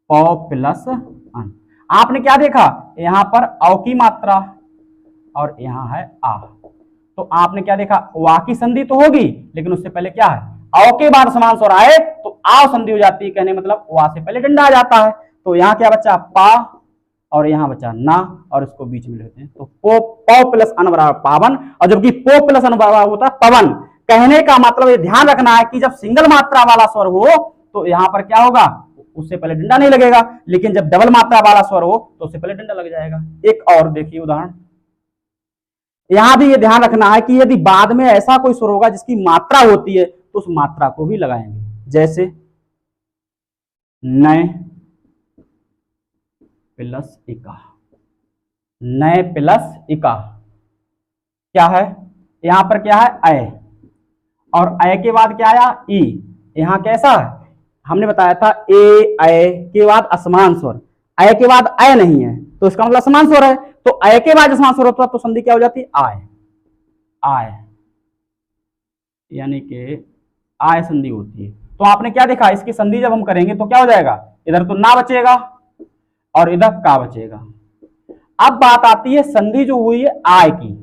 पौ प्लस अन, आपने क्या देखा यहां पर औ की मात्रा और यहां है आ, तो आपने क्या देखा वा की संधि तो होगी लेकिन उससे पहले क्या है औ के बाद समान स्वर आए तो आ संधि हो जाती है, कहने मतलब वा से पहले डंडा आ जाता है। तो यहां क्या बचा पा और यहां बचा ना, और इसको बीच में लेते हैं तो पो पौ प्लस अन बराबर पावन, और जबकि पो प्लस अन बराबर होता है पवन। कहने का मतलब ये ध्यान रखना है कि जब सिंगल मात्रा वाला स्वर हो तो यहां पर क्या होगा उससे पहले डंडा नहीं लगेगा, लेकिन जब डबल मात्रा वाला स्वर हो तो उससे पहले डंडा लग जाएगा। एक और देखिए उदाहरण, यहां भी ये ध्यान रखना है कि यदि बाद में ऐसा कोई स्वर होगा जिसकी मात्रा होती है तो उस मात्रा को भी लगाएंगे। जैसे नए प्लस इका, नए प्लस इका क्या है, यहां पर क्या है अय, और अय के बाद क्या आया ई, यहां कैसा है हमने बताया था ए अय के बाद असमान स्वर, अय के बाद अय नहीं है तो इसका मतलब असमान स्वर है, तो अय के बाद असमान स्वर होता है तो संधि क्या हो जाती है आय, आय यानी कि आय संधि होती है। तो आपने क्या देखा इसकी संधि जब हम करेंगे तो क्या हो जाएगा, इधर तो ना बचेगा और इधर का बचेगा। अब बात आती है संधि जो हुई है आय की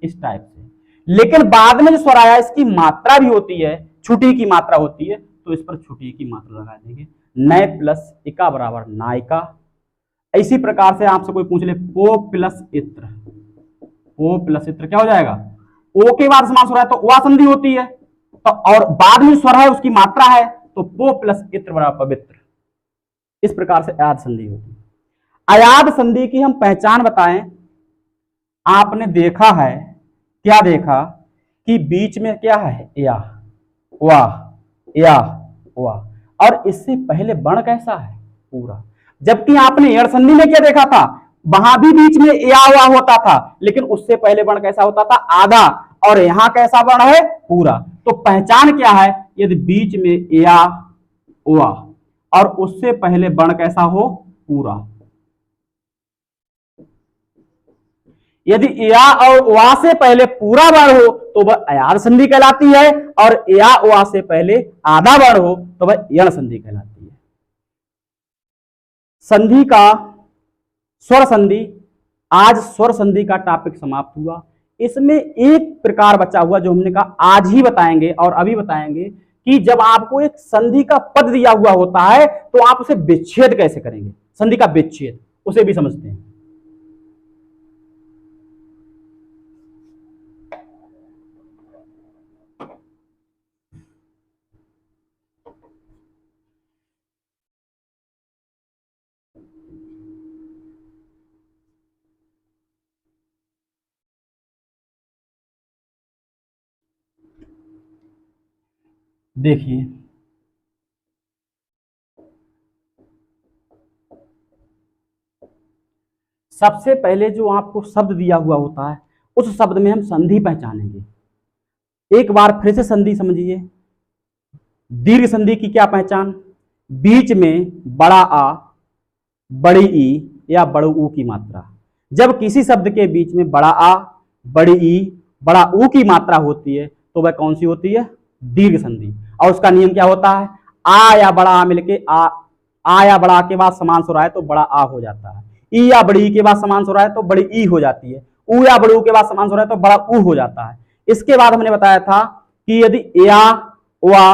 इस टाइप से, लेकिन बाद में जो स्वर आया इसकी मात्रा भी होती है, छुटी की मात्रा होती है, तो इस पर छुटी की मात्रा लगा देंगे, नय प्लस इका बराबर नायिका। इसी प्रकार से आपसे कोई पूछ ले पो प्लस इत्र, ओ प्लस इत्र क्या हो जाएगा, ओ के बाद समान स्वर है तो वा संधि होती है, तो और बाद में स्वर है उसकी मात्रा है तो पो प्लस इत्र बराबर पवित्र। इस प्रकार से अयाद संधि होती है। अयाद संधि की हम पहचान बताएं, आपने देखा है क्या देखा कि बीच में क्या है, या, वाह, या, वाह, और इससे पहले वर्ण कैसा है, पूरा। जबकि आपने यण संधि में क्या देखा था, वहां भी बीच में या हुआ होता था, लेकिन उससे पहले वर्ण कैसा होता था, आधा, और यहां कैसा वर्ण है, पूरा। तो पहचान क्या है, यदि बीच में या हुआ और उससे पहले वर्ण कैसा हो, पूरा। यदि या और वा से पहले पूरा वर्ण हो तो वह अयार संधि कहलाती है, और या वा से पहले आधा वर्ण हो तो वह यण संधि कहलाती है। संधि का स्वर संधि, आज स्वर संधि का टॉपिक समाप्त हुआ। इसमें एक प्रकार बचा हुआ जो हमने कहा आज ही बताएंगे और अभी बताएंगे कि जब आपको एक संधि का पद दिया हुआ होता है तो आप उसे विच्छेद कैसे करेंगे, संधि का विच्छेद, उसे भी समझते हैं। देखिए, सबसे पहले जो आपको शब्द दिया हुआ होता है उस शब्द में हम संधि पहचानेंगे। एक बार फिर से संधि समझिए। दीर्घ संधि की क्या पहचान, बीच में बड़ा आ, बड़ी ई या बड़े ऊ की मात्रा। जब किसी शब्द के बीच में बड़ा आ, बड़ी ई, बड़ा ऊ की मात्रा होती है तो वह कौन सी होती है, दीर्घ संधि। और उसका नियम क्या होता है, आ या बड़ा आ मिलके आ या बड़ा आ के बाद समान स्वर आए तो बड़ा आ हो जाता है, ई या बड़ी ई के बाद समान स्वर आए तो बड़ी ई हो जाती है, ऊ या बड़ी ऊ के बाद समान स्वर आए तो बड़ा ऊ हो जाता है। इसके बाद हमने बताया था कि यदि या वा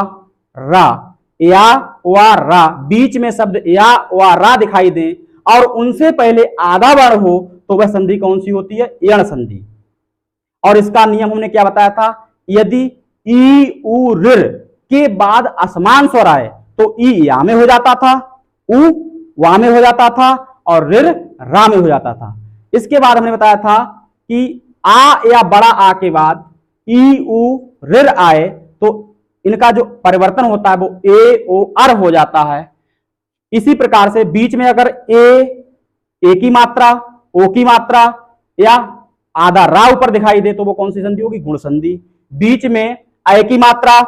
रा, या वा रा, बीच में शब्द या वा रा दिखाई दे और उनसे पहले आधा वर्ण हो तो वह संधि कौन सी होती है, यण संधि। और इसका नियम हमने क्या बताया था, यदि ई उ ऋ के बाद असमान स्वर आए तो ई या में हो जाता था, उ वा में हो जाता था और ऋ रा में हो जाता था। इसके बाद हमने बताया था कि आ या बड़ा आ के बाद ई उ ऋ आए तो इनका जो परिवर्तन होता है वो ए ओ अर हो जाता है। इसी प्रकार से बीच में अगर ए की मात्रा, ओ की मात्रा या आधा रा ऊपर दिखाई दे तो वो कौन सी संधि होगी, गुण संधि। बीच में ए की मात्रा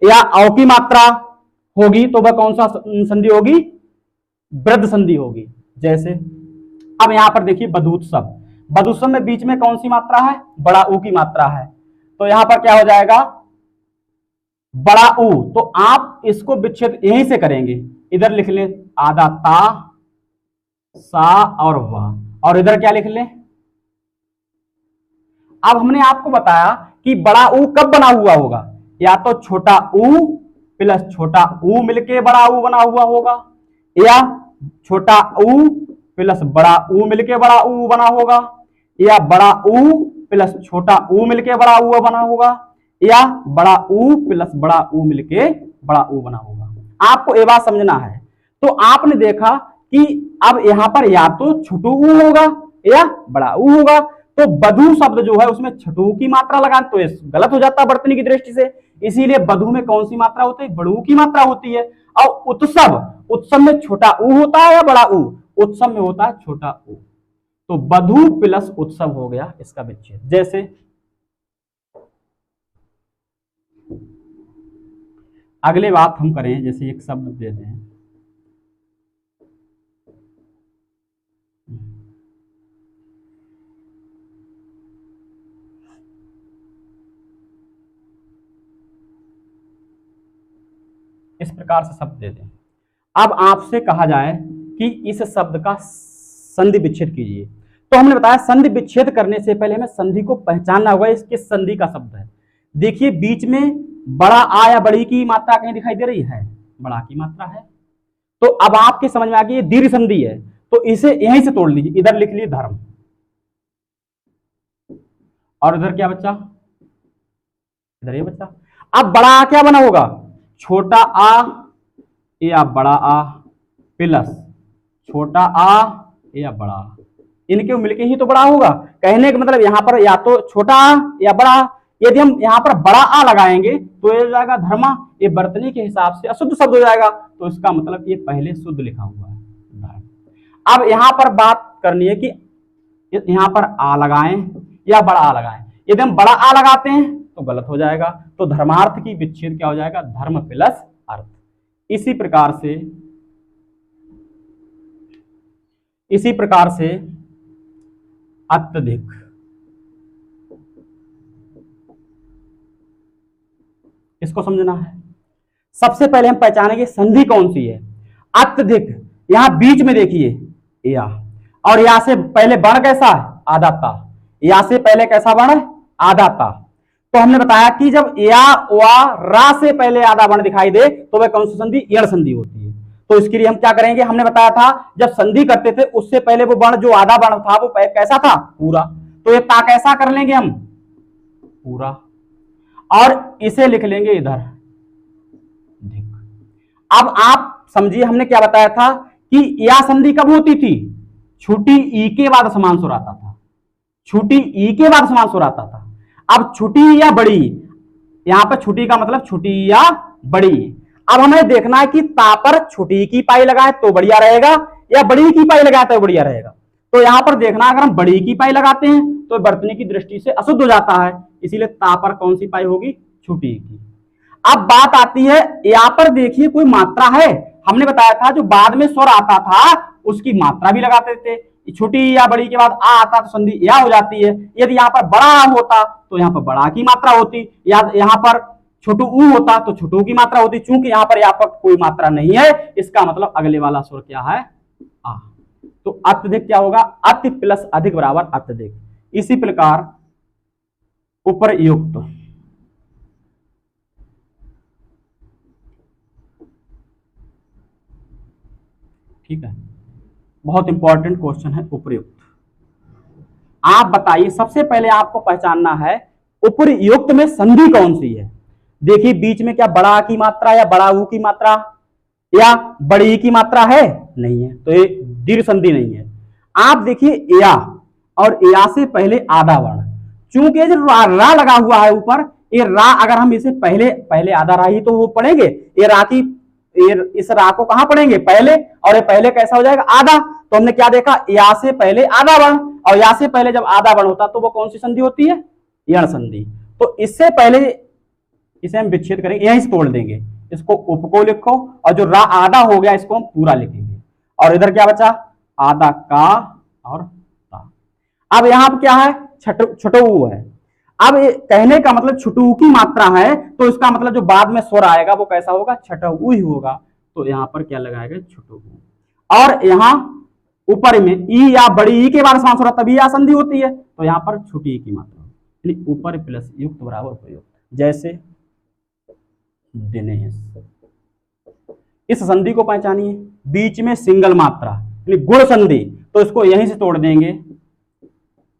या औ की मात्रा होगी तो वह कौन सा संधि होगी, वृद्ध संधि होगी। जैसे अब यहां पर देखिए बधूत्सव, बधूत्सव में बीच में कौन सी मात्रा है, बड़ा ऊ की मात्रा है, तो यहां पर क्या हो जाएगा, बड़ा ऊ। तो आप इसको विच्छेद यहीं से करेंगे, इधर लिख लें आधा ता, सा और वाह, और इधर क्या लिख लें। अब हमने आपको बताया कि बड़ा ऊ कब बना हुआ होगा, या तो छोटा ऊ प्लस छोटा ऊ मिलके बड़ा ऊ बना हुआ होगा, या छोटा ऊ प्लस बड़ा ऊ मिलके बड़ा ऊ बना होगा, या बड़ा ऊ प्लस छोटा ऊ मिलके बड़ा ऊ बना होगा, या बड़ा ऊ प्लस बड़ा ऊ मिलके बड़ा ऊ बना होगा। आपको ये बात समझना है। तो आपने देखा कि अब यहां पर या तो छोटू ऊ होगा या बड़ा ऊ होगा, तो बधू शब्द जो है उसमें छठू की मात्रा लगा तो ये गलत हो जाता है वर्तनी की दृष्टि से। इसीलिए बधू में कौन सी मात्रा होती है, बड़ू की मात्रा होती है। और उत्सव, उत्सव में छोटा ऊ होता है या बड़ा ऊ, उत्सव में होता है छोटा ऊ। तो बधू प्लस उत्सव हो गया इसका विच्छेद। जैसे अगले बात हम करें, जैसे एक शब्द दे दें, इस प्रकार से शब्द दे दें। अब आपसे कहा जाए कि इस शब्द का संधि विच्छेद कीजिए, तो हमने बताया संधि विच्छेद करने से पहले हमें संधि को पहचानना होगा, इसके संधि का शब्द है। देखिए बीच में बड़ा आ या बड़ी की मात्रा कहीं दिखाई दे रही है, बड़ा की मात्रा है, तो अब आपके समझ में आ गई ये दीर्घ संधि है, तो इसे यहीं से तोड़ लीजिए। इधर लिख लीजिए धर्म, और इधर क्या बच्चा, इधर ये बच्चा। अब बड़ा आ क्या बना होगा, छोटा आ या बड़ा आ प्लस छोटा आ या बड़ा आ, इनके मिलके ही तो बड़ा होगा। कहने का मतलब यहाँ पर या तो छोटा या बड़ा। यदि हम यहाँ पर बड़ा आ लगाएंगे तो ये हो जाएगा धर्मा, ये वर्तनी के हिसाब से अशुद्ध शब्द हो जाएगा, तो इसका मतलब ये पहले शुद्ध लिखा हुआ है धर्म। अब यहाँ पर बात करनी है कि यहाँ पर आ लगाएं या बड़ा आ लगाएं। यदि हम बड़ा आ लगाते हैं तो गलत हो जाएगा, तो धर्मार्थ की विच्छेद क्या हो जाएगा, धर्म प्लस अर्थ। इसी प्रकार से अत्यधिक, इसको समझना है। सबसे पहले हम पहचानेंगे संधि कौन सी है। अत्यधिक, यहां बीच में देखिए या, और यहां से पहले वर्ण कैसा है, आधा ता। या से पहले कैसा वर्ण है, आधा ता। तो हमने बताया कि जब या वा रा से पहले आधा वर्ण दिखाई दे तो वह कौन सी संधि, यण संधि होती है। तो इसके लिए हम क्या करेंगे, हमने बताया था जब संधि करते थे उससे पहले वो वर्ण जो आधा वर्ण था वो कैसा था, पूरा। तो ये ता कैसा कर लेंगे हम, पूरा, और इसे लिख लेंगे इधर। अब आप समझिए हमने क्या बताया था कि या संधि कब होती थी, छुटी ई के बाद समान स्वर आता था, छुटी ई के बाद समान स्वर आता था। अब छुटी या बड़ी, यहां पर छुटी का मतलब छुटी या बड़ी। अब हमें देखना है कि ता पर छुटी की पाई लगाए तो बढ़िया रहेगा या बड़ी की पाई लगाए तो बढ़िया रहेगा। तो यहां पर देखना, अगर हम बड़ी की पाई लगाते हैं तो वर्तनी की दृष्टि से अशुद्ध हो जाता है, इसीलिए ता पर कौन सी पाई होगी, छुटी की। अब बात आती है, यहां पर देखिए कोई मात्रा है, हमने बताया था जो बाद में स्वर आता था उसकी मात्रा भी लगाते थे। छोटी या बड़ी के बाद आ आता तो संधि या हो जाती है। यदि यहाँ पर बड़ा होता तो यहाँ पर बड़ा की मात्रा होती, या यहाँ पर छोटू ऊ होता तो छोटू की मात्रा होती। चूंकि यहाँ पर कोई मात्रा नहीं है, इसका मतलब अगले वाला स्वर क्या है, आ। तो अत्यधिक क्या होगा, अति प्लस अधिक बराबर अत्यधिक। इसी प्रकार उपरयुक्त, ठीक है, बहुत इंपॉर्टेंट क्वेश्चन है उपरयुक्त। आप बताइए, सबसे पहले आपको पहचानना है उपरयुक्त में संधि कौन सी है। देखिए बीच में क्या बड़ा की मात्रा या बड़ा ऊ की मात्रा या बड़ी की मात्रा है, नहीं है, तो ये दीर्घ संधि नहीं है। आप देखिए या, और या से पहले आधा वर्ण, चूंकि जो रा लगा हुआ है ऊपर, ये रा अगर हम इसे पहले आधा रा ही तो वो पढ़ेंगे, ये रा की इस रा को कहां पढ़ेंगे, पहले, और ये पहले कैसा हो जाएगा, आधा। तो हमने क्या देखा, या से पहले आधा वर्ण, और या से पहले जब आधा वर्ण होता तो वो कौन सी संधि होती है, यण संधि। तो इससे पहले इसे हम विच्छेद करेंगे, यहीं से तोड़ देंगे, इसको उप को लिखो, और जो रा आधा हो गया इसको हम पूरा लिखेंगे, और इधर क्या बचा, आधा का और ता। अब यहां पर क्या है, छठऊ है। अब कहने का मतलब छुटू की मात्रा है, तो इसका मतलब जो बाद में स्वर आएगा वो कैसा होगा, छठऊ ही होगा। तो यहां पर क्या लगाएगा, छुटू। और यहां ऊपर में ई या बड़ी ई के बाद समान स्वर तभी या संधि होती है, तो यहां पर छोटी ई की मात्रा, यानी ऊपर प्लस युक्त बराबर उपयुक्त। जैसे दिनेश, इस संधि को पहचानिए, बीच में सिंगल मात्रा यानी गुण संधि, तो इसको यहीं से तोड़ देंगे,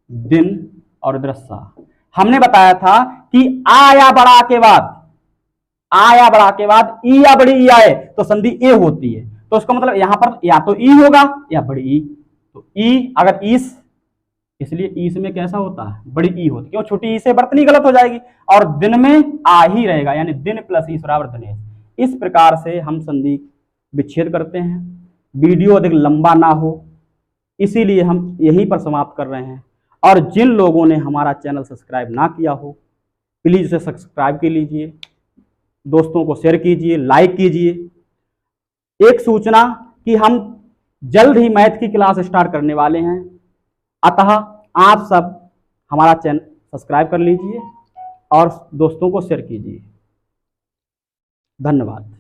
दिन और इधर सा। हमने बताया था कि आ या बड़ा के बाद, आ या बड़ा के बाद ई या बड़ी ई आए तो संधि ए होती है। तो इसका मतलब यहां पर या तो ई होगा या बड़ी ई। तो ई अगर ईस, इसलिए ईस में कैसा होता है, बड़ी ई होती है, क्यों, छोटी ई से वर्तनी गलत हो जाएगी, और दिन में आ ही रहेगा, यानी दिन प्लस ई बराबर दिनेश। इस प्रकार से हम संधि विच्छेद करते हैं। वीडियो अधिक लंबा ना हो इसीलिए हम यहीं पर समाप्त कर रहे हैं। और जिन लोगों ने हमारा चैनल सब्सक्राइब ना किया हो प्लीज उसे सब्सक्राइब कर लीजिए, दोस्तों को शेयर कीजिए, लाइक कीजिए। एक सूचना कि हम जल्द ही मैथ की क्लास स्टार्ट करने वाले हैं, अतः आप सब हमारा चैनल सब्सक्राइब कर लीजिए और दोस्तों को शेयर कीजिए। धन्यवाद।